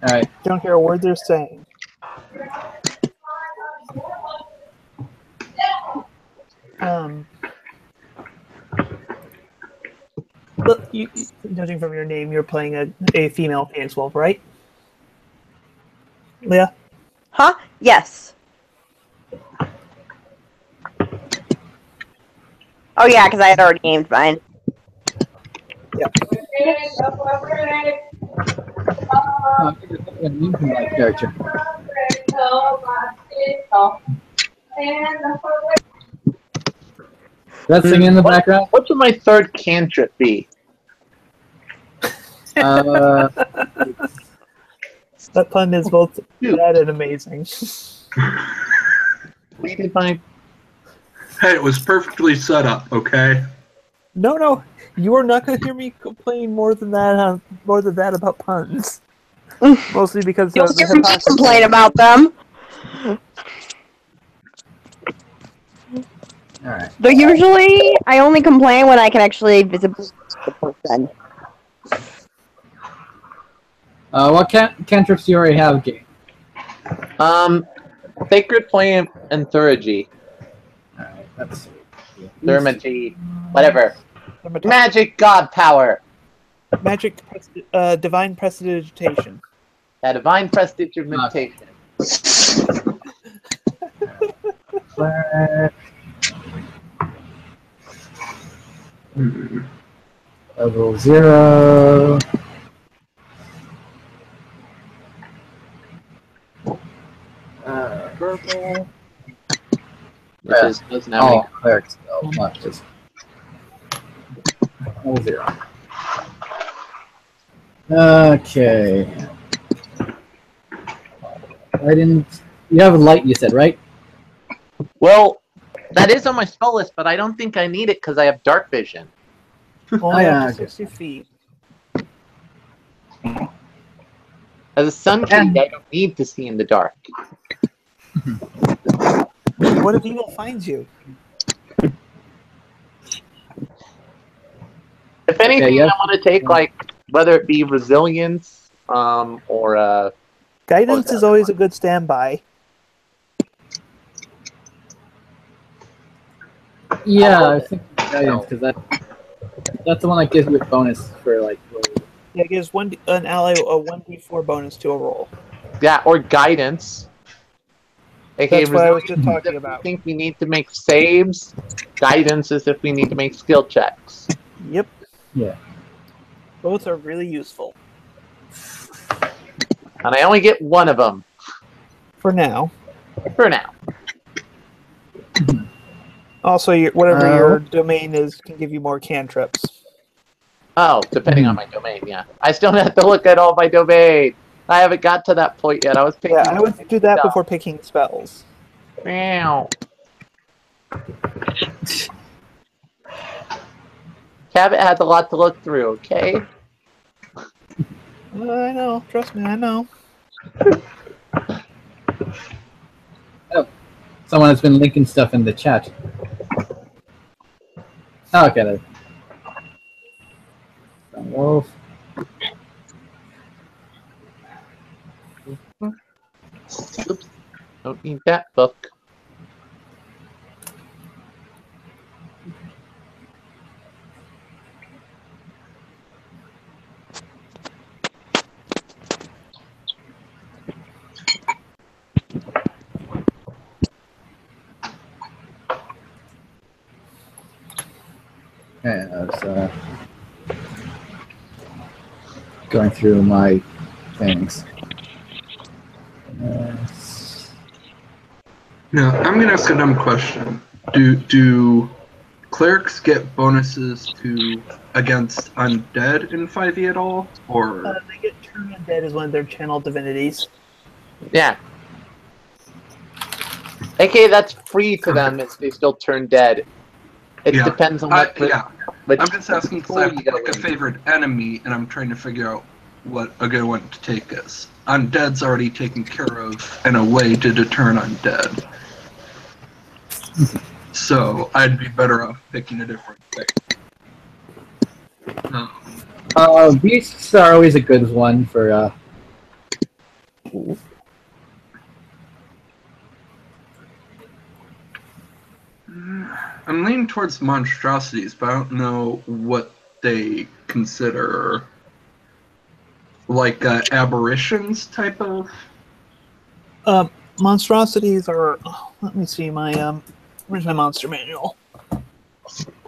Alright. Don't hear a word they're saying. Look, judging from your name, you're playing a female Phoenix Wolf, right? Leah? Huh? Yes. Oh yeah, because I had already named mine. Yep. Character. That singing in the background? What would my third cantrip be? That pun is both bad and amazing. Hey, it was perfectly set up, okay? No, you are not going to hear me complain more than that about puns. Mostly because You'll of the hear me hypocrisy. complain about them. Alright. Though usually, I only complain when I can actually visibly see the person. What cantrips do you already have, Gabe? Sacred Flame and Thurgy. Alright, let's see. Thermagy, whatever. Dermatology. Magic God Power. Magic, divine prestidigitation. Yeah, Divine Prestidigitation. Cleric. Level 0. Purple. Which is doesn't have any. Cleric spell, not just. Level 0. Okay. I didn't. You have a light, you said, right? Well, that is on my spell list, but I don't think I need it because I have dark vision. Only yeah, up to 60 feet. As a sun king, I don't need to see in the dark. What if evil finds you? If anything, yeah. I want to take, like, whether it be resilience, or, Guidance is always a good standby. Yeah, I think guidance, because that's the one that gives you a bonus for, like, Yeah, it gives an ally a 1d4 bonus to a roll. yeah, or guidance. AKA That's what I was resilience just is talking if about. we think we need to make saves. Guidance is if we need to make skill checks. Yep. Yeah. Both are really useful. And I only get one of them. For now. For now. Also, whatever your domain is can give you more cantrips. Oh, depending on my domain, yeah. I still have to look at all my domain. I haven't got to that point yet. I was picking. Yeah, I would do that before picking spells. Meow. Cabot has a lot to look through, okay? I know. Trust me, I know. Oh, someone has been linking stuff in the chat. Oh, okay. There. Wolf. Oops. Don't need that book. Okay, I was going through my things. Now, I'm going to ask a dumb question. Do clerics get bonuses against undead in 5e at all? Or They get turned undead as one of their channel divinities. Yeah. Okay, that's free to them if they still turn dead. It yeah. depends on what. Which I'm just asking because I have to you pick a favorite enemy, and I'm trying to figure out what a good one to take is. Undead's already taken care of in a way to deter an undead. So I'd be better off picking a different thing. Beasts are always a good one for. I'm leaning towards monstrosities, but I don't know what they consider like aberrations type of. Monstrosities are. Let me see my where's my monster manual?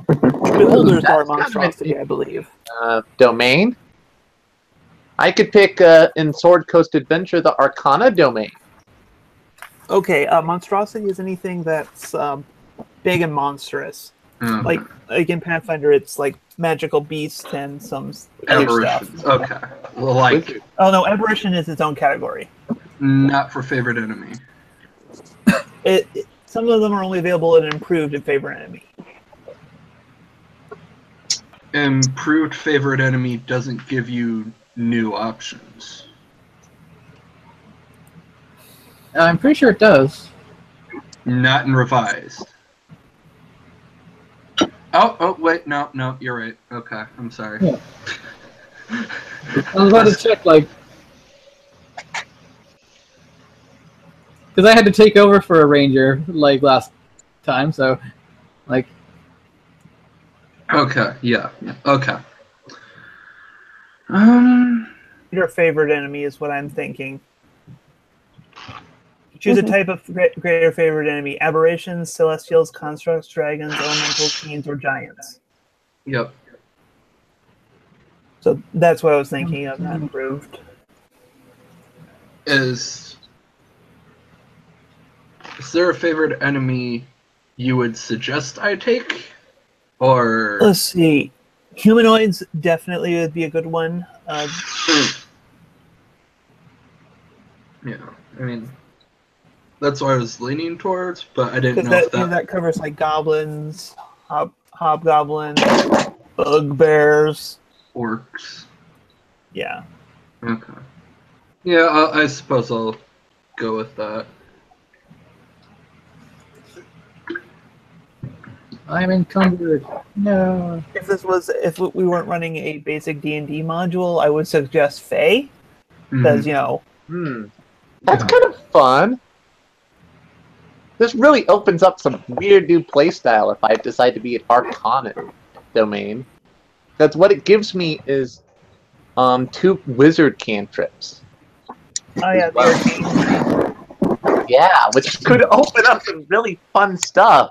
Beholders are monstrosity, I believe. Domain. I could pick in Sword Coast Adventure the Arcana domain. Okay, monstrosity is anything that's big and monstrous. Like in Pathfinder, it's like magical beasts and some other stuff. Okay. Well, like. Oh no, aberration is its own category. Not for favorite enemy. Some of them are only available in improved and favorite enemy. Improved favorite enemy doesn't give you new options. I'm pretty sure it does. Not in revised. Oh, wait, no, you're right. Okay, I'm sorry. Yeah. I was about to check, like, because I had to take over for a ranger, like, last time, so, like... Okay, yeah, okay. Your favorite enemy is what I'm thinking. Choose a type of greater favorite enemy. Aberrations, celestials, constructs, dragons, elementals, fiends, or giants. Yep. So that's what I was thinking of, not improved. Is there a favorite enemy you would suggest I take? Or... Let's see. Humanoids definitely would be a good one. Yeah, I mean... That's what I was leaning towards, but I didn't know if that covers like goblins, hobgoblins, bugbears, orcs. Yeah. Okay. Yeah, I suppose I'll go with that. I'm encumbered. No. If we weren't running a basic D&D module, I would suggest Fae, because That's kind of fun. This really opens up some weird new playstyle if I decide to be an Arcana domain. That's what it gives me is 2 wizard cantrips. Oh yeah, the arcane. Yeah, which could open up some really fun stuff.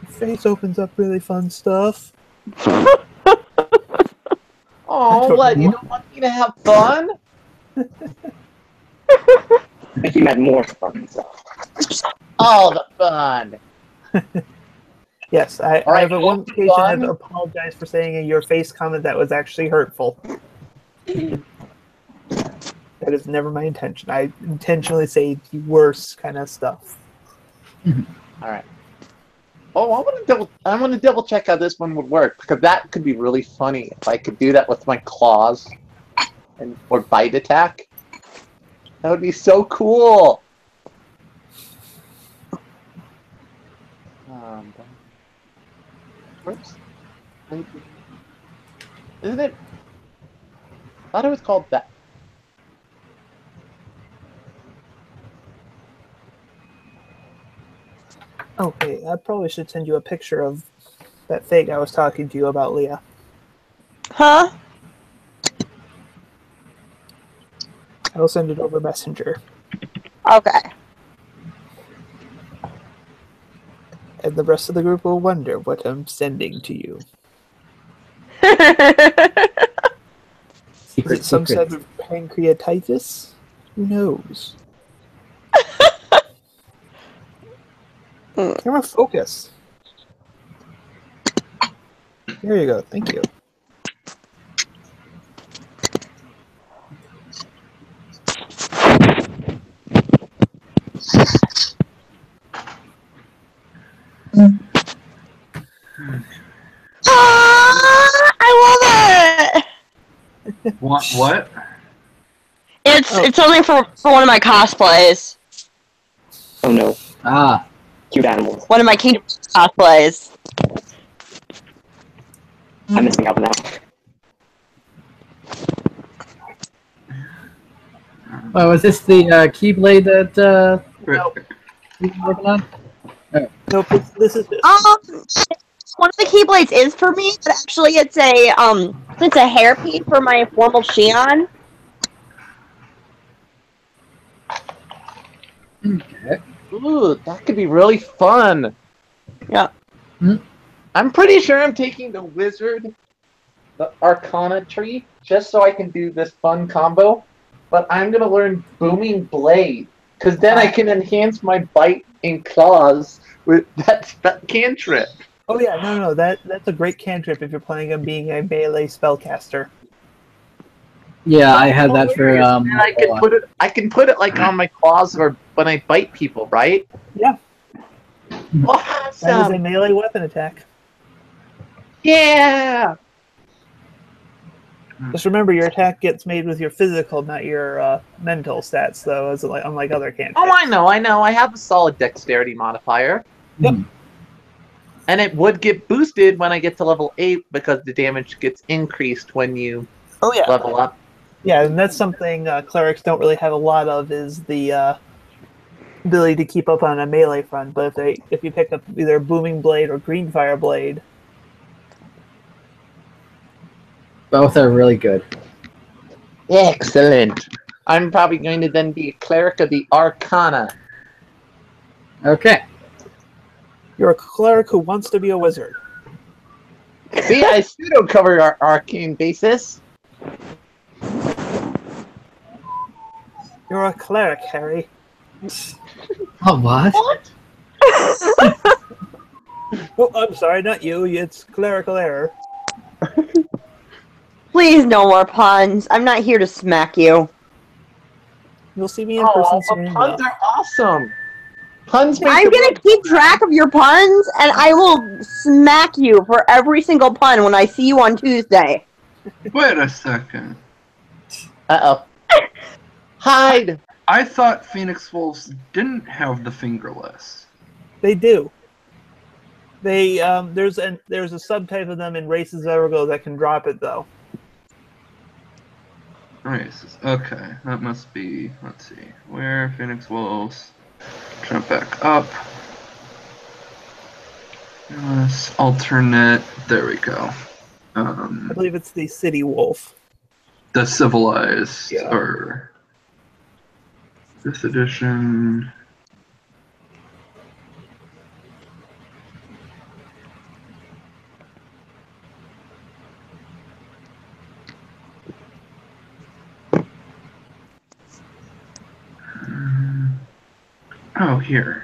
Face opens up really fun stuff. Oh, what? You don't want me to have fun? I think had more fun stuff. All the fun. Yes, I All right, have a one occasion I've apologized for saying in your face comment that was actually hurtful. That is never my intention. I intentionally say the worst kind of stuff. All right. Oh, I want to double check how this one would work because that could be really funny if I could do that with my claws and or bite attack. That would be so cool. Whoops. Isn't it? I thought it was called that. Okay, I probably should send you a picture of that fig I was talking to you about, Leah. Huh? I'll send it over Messenger. Okay. And the rest of the group will wonder what I'm sending to you. Is it some sort of pancreatitis? Who knows? Camera focus. There you go. Thank you. I love it. What? It's something for one of my cosplays. Oh no. Ah. Cute animals. One of my Kingdom cosplays. I'm missing out on that. Oh, was this the Keyblade that we were working on? Nope, this is One of the Keyblades is for me, but actually it's a hairpiece for my formal Shion. Okay. Ooh, that could be really fun. Yeah. I'm pretty sure I'm taking the wizard, the Arcana tree, just so I can do this fun combo. But I'm gonna learn Booming Blade, because then I can enhance my bite and claws with that cantrip. Oh yeah, no, that's a great cantrip if you're planning on being a melee spellcaster. Yeah, I had that for And I can put it like on my claws or when I bite people, right? Yeah. That is a Awesome! melee weapon attack. Yeah! Just remember, your attack gets made with your physical, not your mental stats, though, as unlike other cantrips. Oh, I know. I have a solid dexterity modifier. Yep. And it would get boosted when I get to level 8 because the damage gets increased when you level up. Yeah, and that's something clerics don't really have a lot of, is the ability to keep up on a melee front. But if you pick up either Booming Blade or Green Fire Blade, both are really good. Excellent. I'm probably going to then be a cleric of the Arcana. Okay. you're a cleric who wants to be a wizard. See, I pseudo cover our arcane basis. You're a cleric, Harry. Oh, what? What? Oh, I'm sorry, not you. It's clerical error. Please, no more puns. I'm not here to smack you. You'll see me in person soon puns enough. are awesome. Puns make I'm the gonna world- keep track of your puns, and I will smack you for every single pun when I see you on Tuesday. Wait a second. Uh-oh. Hide! I thought Phoenix Wolves didn't have the fingerless. They do. They there's a subtype of them in Races Evergo that can drop it though. Races. Okay, that must be. Let's see. Where Phoenix Wolves? Jump back up. Yes, alternate. There we go. I believe it's the City Wolf. The civilized Yeah. or this edition. Oh, here.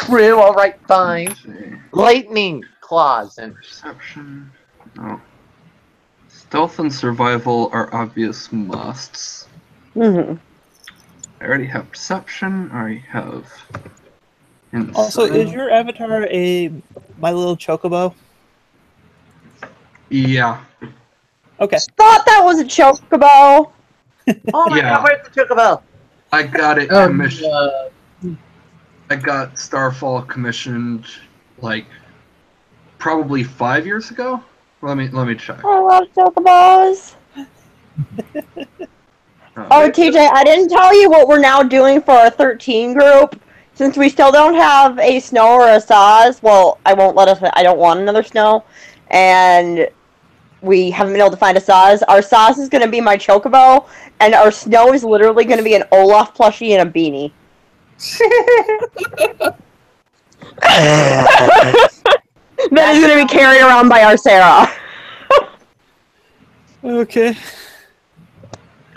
True, alright, fine. Let's see. Lightning claws and Perception. No. Stealth and survival are obvious musts. Mm-hmm. I already have perception. I already have insight. Also, is your avatar a My Little Chocobo? Yeah. Okay. Thought that was a chocobo. oh my Yeah. god, where's the chocobo? I got it Oh, commissioned. I got Starfall commissioned like probably 5 years ago. Let me check. I love chocobos. Oh, TJ, I didn't tell you what we're now doing for our 13 group. Since we still don't have a snow or a Saz, well, I don't want another snow. And we haven't been able to find a Saz. Our Saz is going to be my chocobo, and our snow is literally going to be an Olaf plushie and a beanie. That is going to be carried around by our Sarah. Okay.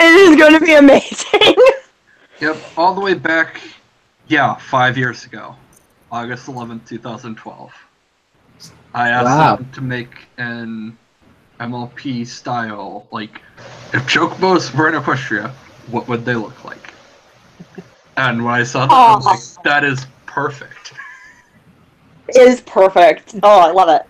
It is going to be amazing. Yep, all the way back, 5 years ago, August 11th, 2012. I asked them to make an MLP style, like, if chocobos were in Equestria, what would they look like? And when I saw that, I was like, that is perfect. It is perfect. Oh, I love it.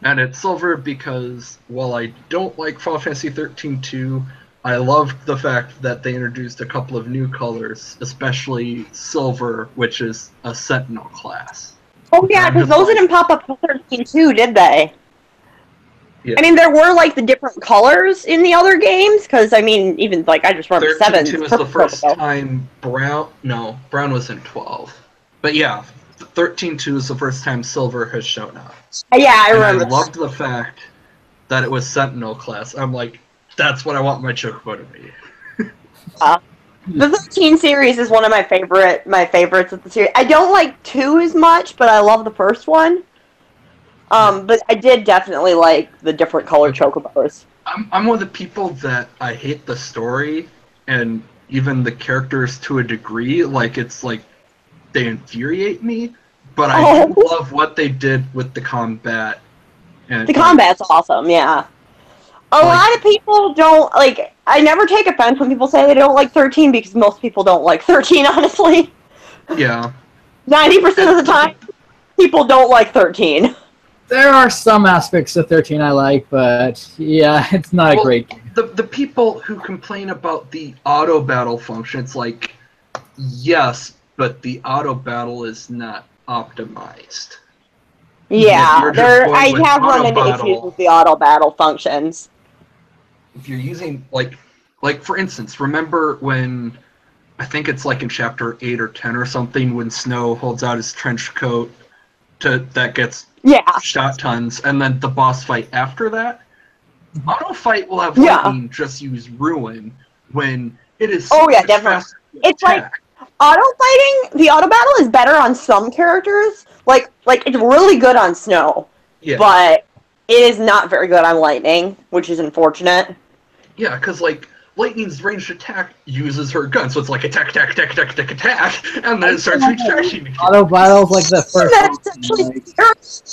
And it's silver because, while I don't like Final Fantasy 13-2, I loved the fact that they introduced a couple of new colors, especially silver, which is a Sentinel class. Oh yeah, because those didn't pop up till 13 too, did they? Yeah. I mean, there were like the different colors in the other games, because I mean, even like I just remember 7. 13-2 was the first time Brown was in 12. But yeah, 13-2 is the first time silver has shown up. Yeah, I And remember. I loved the fact that it was Sentinel class. I'm like, that's what I want my chocobo to be. The 13 series is one of my favorites of the series. I don't like 2 as much, but I love the first one. But I did definitely like the different colored chocobos. I'm one of the people that I hate the story and even the characters to a degree. Like, it's like they infuriate me, but I do love what they did with the combat. And the combat's awesome, yeah. A lot of people don't, like, I never take offense when people say they don't like 13, because most people don't like 13, honestly. Yeah. 90% of the time, people don't like 13. There are some aspects of 13 I like, but yeah, it's not a great game. The people who complain about the auto battle function, it's like, yes, but the auto battle is not optimized. Yeah, I have run into issues with the auto battle functions. If you're using, like for instance, remember when, I think it's like in chapter 8 or 10 or something, when Snow holds out his trench coat that gets shot tons, and then the boss fight after that? Auto fight will have lightning just use ruin when it is so much faster to it's attack. Like the auto battle is better on some characters. Like it's really good on Snow. Yeah. But it is not very good on Lightning, which is unfortunate. Yeah, because like Lightning's ranged attack uses her gun, so it's like attack, attack, attack, attack, attack, attack, and then it starts recharging again. Auto battle's like the first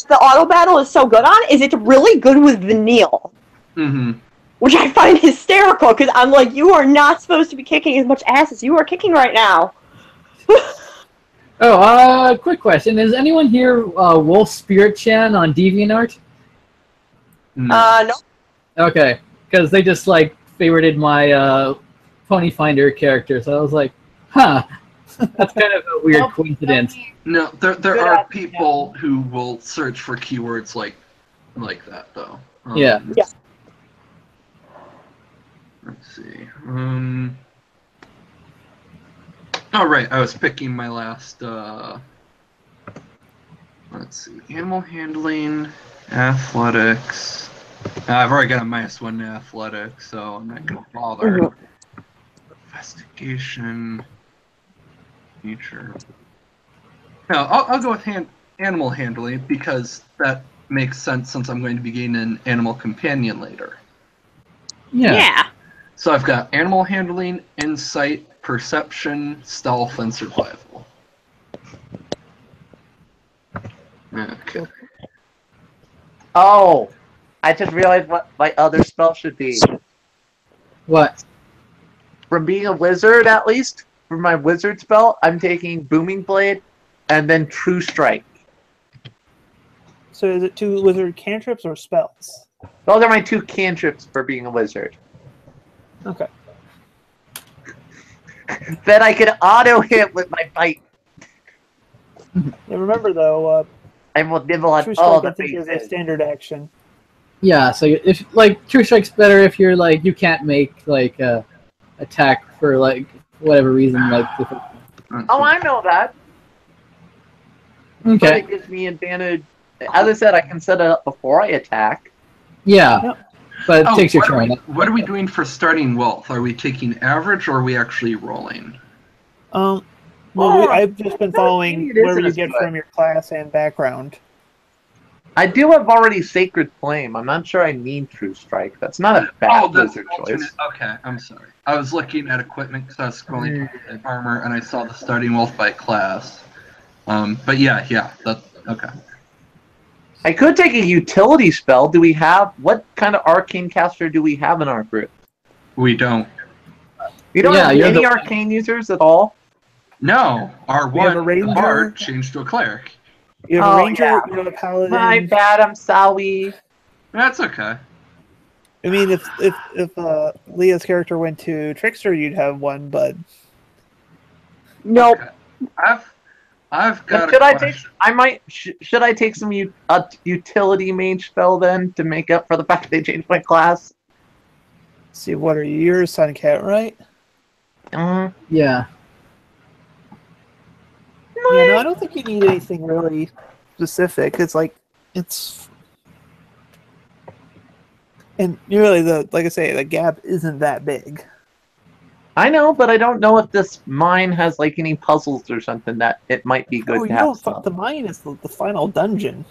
the auto battle is so good on is it's really good with Vanille. Mm-hmm. Which I find hysterical, because I'm like, you are not supposed to be kicking as much ass as you are kicking right now. Quick question. Is anyone here Wolf Spirit Chan on DeviantArt? No. Okay, because they just like favorited my Ponyfinder character, so I was like, huh, that's kind of a weird coincidence. No, there are people who will search for keywords like that though. Yeah. Let's see. Oh right, I was picking my last. Let's see, animal handling, athletics. I've already got a -1 in athletics, so I'm not gonna bother. Investigation, nature. No, I'll go with animal handling because that makes sense since I'm going to be getting an animal companion later. Yeah. So I've got animal handling, insight, perception, stealth, and survival. Oh, I just realized what my other spell should be. What? From being a wizard, at least, for my wizard spell, I'm taking Booming Blade and then True Strike. So is it 2 wizard cantrips or spells? Those are my 2 cantrips for being a wizard. Okay. Then I can auto hit with my bite. Yeah, remember though, I will nibble on True all Strike the I think is a faces. standard action. Yeah, so if like True Strike's better if you're like you can't make like attack for like whatever reason like Oh, I know that. But okay. it gives me advantage. As I said, I can set it up before I attack. Yeah. Yep. But it takes your turn. What are we doing for starting wealth? Are we taking average or are we actually rolling? I've just been following maybe it whatever isn't you as get good. from your class and background. I do have already Sacred Flame. I'm not sure I need True Strike. That's not a bad that's wizard alternate. choice. Okay, I'm sorry. I was looking at equipment because I was scrolling at armor and I saw the starting wealth by class. But yeah, that's okay. I could take a utility spell. Do we have what kind of arcane caster do we have in our group? We don't. You don't Yeah, have you're any the- arcane users at all? No, our We have a one ranger. bard changed to a cleric. You have a Oh, ranger, yeah. you have a paladin. My bad, I'm sorry. That's okay. I mean, if Leah's character went to Trickster, you'd have one, but Nope. Okay. I've got Should a I question. take? Should I take some utility mage spell then to make up for the fact they changed my class? let's see, what are you? You're a Sun Cat, right? Mm. Yeah. Yeah, no, I don't think you need anything really specific. And really, like I say, the gap isn't that big. I know, but I don't know if this mine has like any puzzles or something that it might be good Oh, to you have don't. some. The mine is the final dungeon.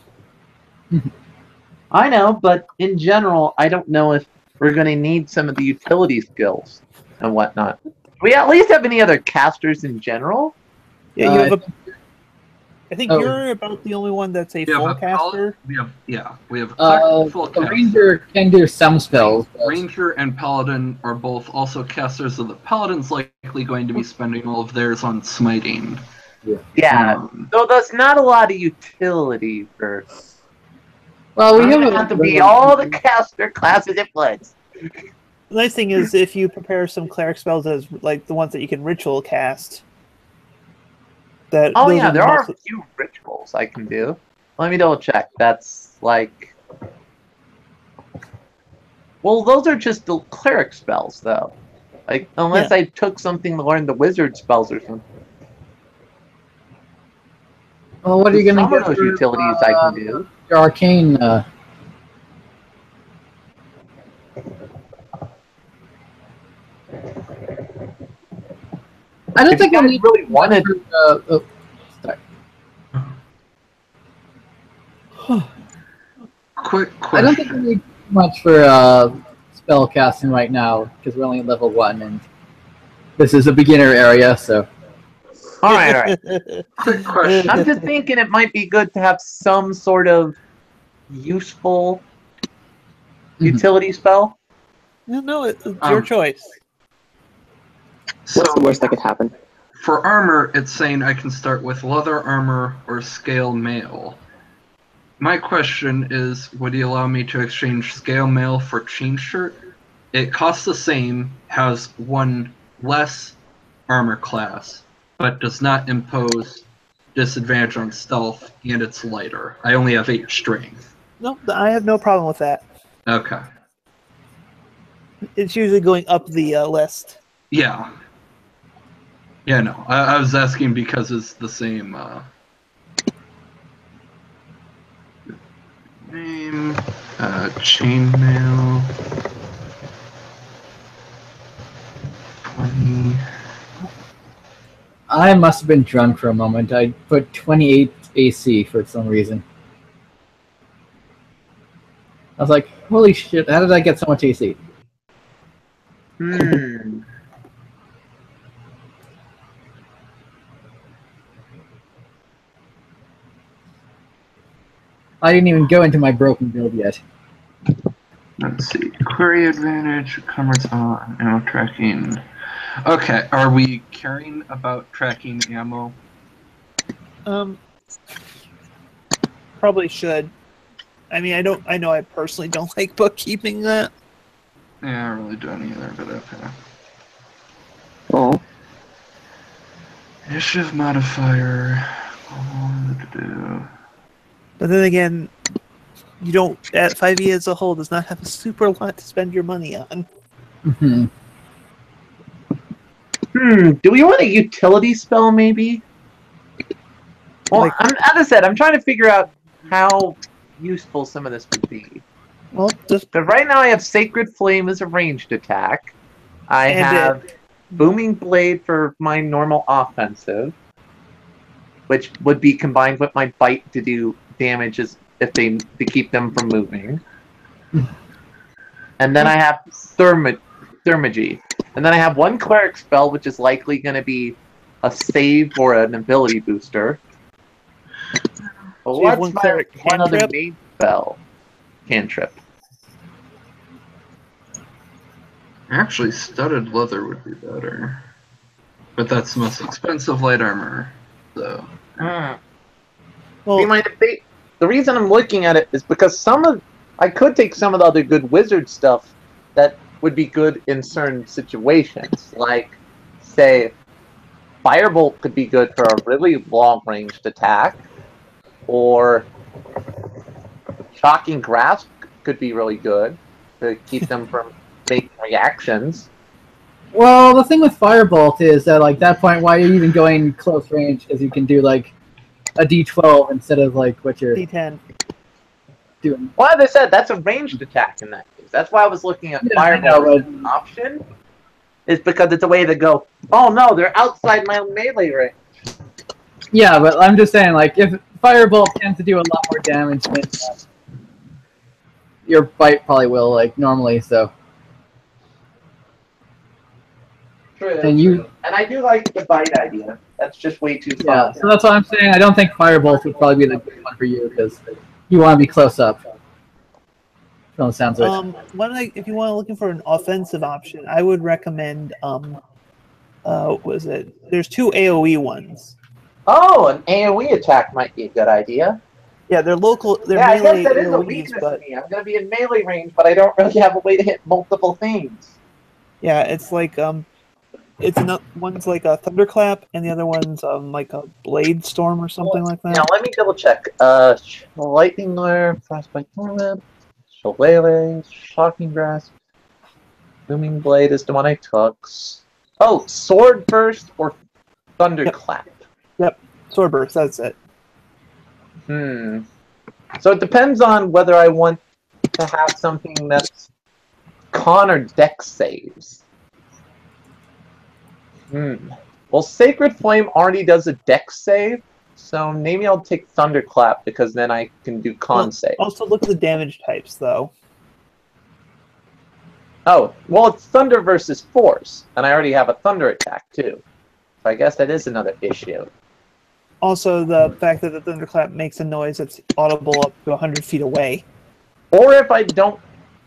I know, but in general, I don't know if we're going to need some of the utility skills and whatnot. Do we at least have any other casters in general? Yeah, you have a. I think Oh. you're about the only one that's a We have full a caster. we have a cleric, full The caster. ranger can do some spells. but- Ranger and Paladin are both also casters, so the Paladin's likely going to be spending all of theirs on smiting. Yeah. So there's not a lot of utility for. Well, we We have have to be all the caster classes at once. The nice thing is, if you prepare some cleric spells as like the ones that you can ritual cast. Oh those yeah, the there are most- a few rituals I can do. Let me double check. That's like. Well, those are just the cleric spells, though. Like, unless I took something to learn the wizard spells or something. Well, what are you going Some to of get those for, utilities I can do. your arcane? I don't If think you I guys need really wanted. sorry. Quick I don't think question. we need much for spell casting right now because we're only at level 1 and this is a beginner area, so. Alright. Quick question. I'm just thinking it might be good to have some sort of useful utility spell. No, it's your choice. What's the worst that could happen? For armor, it's saying I can start with leather armor or scale mail. My question is, would you allow me to exchange scale mail for chain shirt? It costs the same, has one less armor class, but does not impose disadvantage on stealth, and it's lighter. I only have 8 strength. No, I have no problem with that. Okay. It's usually going up the list. Yeah. Yeah, no. I was asking because it's the same name, chainmail, 20. I must have been drunk for a moment. I put 28 AC for some reason. I was like, holy shit, how did I get so much AC? Hmm. I didn't even go into my broken build yet. Let's see. Query advantage, comments on ammo tracking. Okay, are we caring about tracking ammo? Probably should. I mean, I know I personally don't like bookkeeping that. Yeah, I really don't either, but okay. Oh. Initiative modifier. But then again, you don't at 5e as a whole does not have a super lot to spend your money on. Mm-hmm. Do we want a utility spell, maybe? Well, Like- as I said, I'm trying to figure out how useful some of this would be. Well, just Because right now I have Sacred Flame as a ranged attack. I And have Booming Blade for my normal offensive, which would be combined with my Bite to do damage to keep them from moving. And then I have Thermagy. And then I have one Cleric spell, which is likely going to be a save or an ability booster. But So you have what's one my Cleric one other cantrip? main spell? Cantrip. Actually, studded leather would be better. But that's the most expensive light armor, so. See, well, my debate. The reason I'm looking at it is because I could take some of the other good wizard stuff that would be good in certain situations. Like, say, Firebolt could be good for a really long-ranged attack, or Shocking Grasp could be really good to keep them from making reactions. Well, the thing with Firebolt is that, like, that point, why are you even going close range? Because you can do, like, a D12 instead of, like, what you're D10. doing. Well, as I said, that's a ranged attack in that case. That's why I was looking at Yeah, I Firebolt know, as an option. Is because it's a way to go, oh no, they're outside my melee range. Yeah, but I'm just saying, like, if Firebolt tends to do a lot more damage than your Bite probably will, like, normally, so. True. And I do like the Bite idea. That's just way too yeah, fun. so that's what I'm saying. I don't think Firebolt would probably be the good one for you, because you want to be close up. From the sounds of it. If you want looking for an offensive option, I would recommend what was it? There's two AoE ones. Oh, an AoE attack might be a good idea. Yeah, they're local. They're Yeah, I guess melee that is a AoEs, weakness but to me. I'm going to be in melee range, but I don't really have a way to hit multiple things. yeah, it's like one's like a thunderclap, and the other one's like a blade storm or something like that. Now, let me double check. Lightning Glare, Frostbite Torment, Shillelagh, Shocking Grasp, Booming Blade is the one I took. Oh, Sword Burst or Thunderclap. Yep, Sword Burst, that's it. So it depends on whether I want to have something that's con or dex saves. Well, Sacred Flame already does a dex save, so maybe I'll take Thunderclap because then I can do con save. Also, look at the damage types, though. Oh, well, it's Thunder versus Force, and I already have a Thunder attack, too. So I guess that is another issue. Also, the fact that the thunderclap makes a noise that's audible up to 100 feet away. Or if I don't...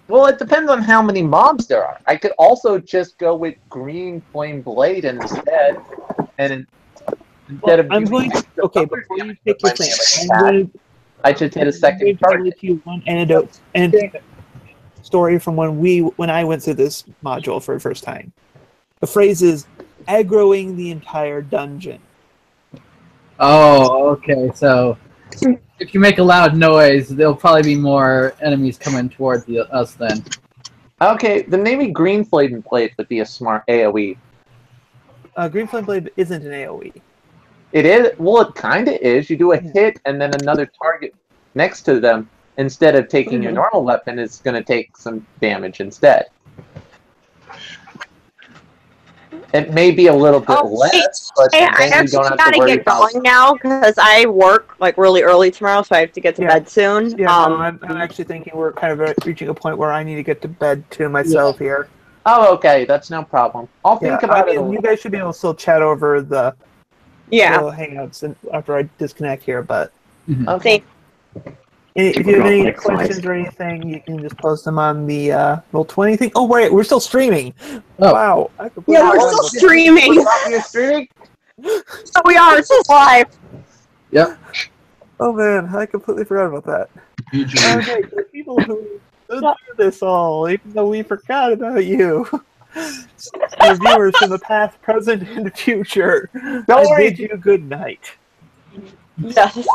Well, it depends on how many mobs there are. I could also just go with Green Flame Blade instead, and instead of... Okay, before you take your plan, I should hit a second target. To you one anecdote and story from when I went through this module for the first time. The phrase is aggroing the entire dungeon. Oh, okay, so if you make a loud noise, there'll probably be more enemies coming towards us then. Okay, then maybe Green Flame Blade would be a smart AoE. Green Flame Blade isn't an AoE. It is? Well, it kind of is. You do a hit and then another target next to them. Instead of taking your normal weapon, it's going to take some damage instead. It may be a little bit less, but I actually gotta get going now because I work like really early tomorrow, so I have to get to bed soon. Yeah, I'm actually thinking we're kind of reaching a point where I need to get to bed too myself here. Oh, okay, that's no problem. I'll think about it. You guys should be able to still chat over the little hangouts after I disconnect here, but okay. If you have any questions or anything, you can just post them on the Roll20 thing. Oh, right, we're still streaming. Oh. Wow. Yeah, we're still streaming. You're streaming? So we are. It's just live. Yep. Oh man, I completely forgot about that. Usually. Okay, for people who do this all, even though we forgot about you. Your viewers from the past, present, and future. Don't worry. Bid you good night. Yes.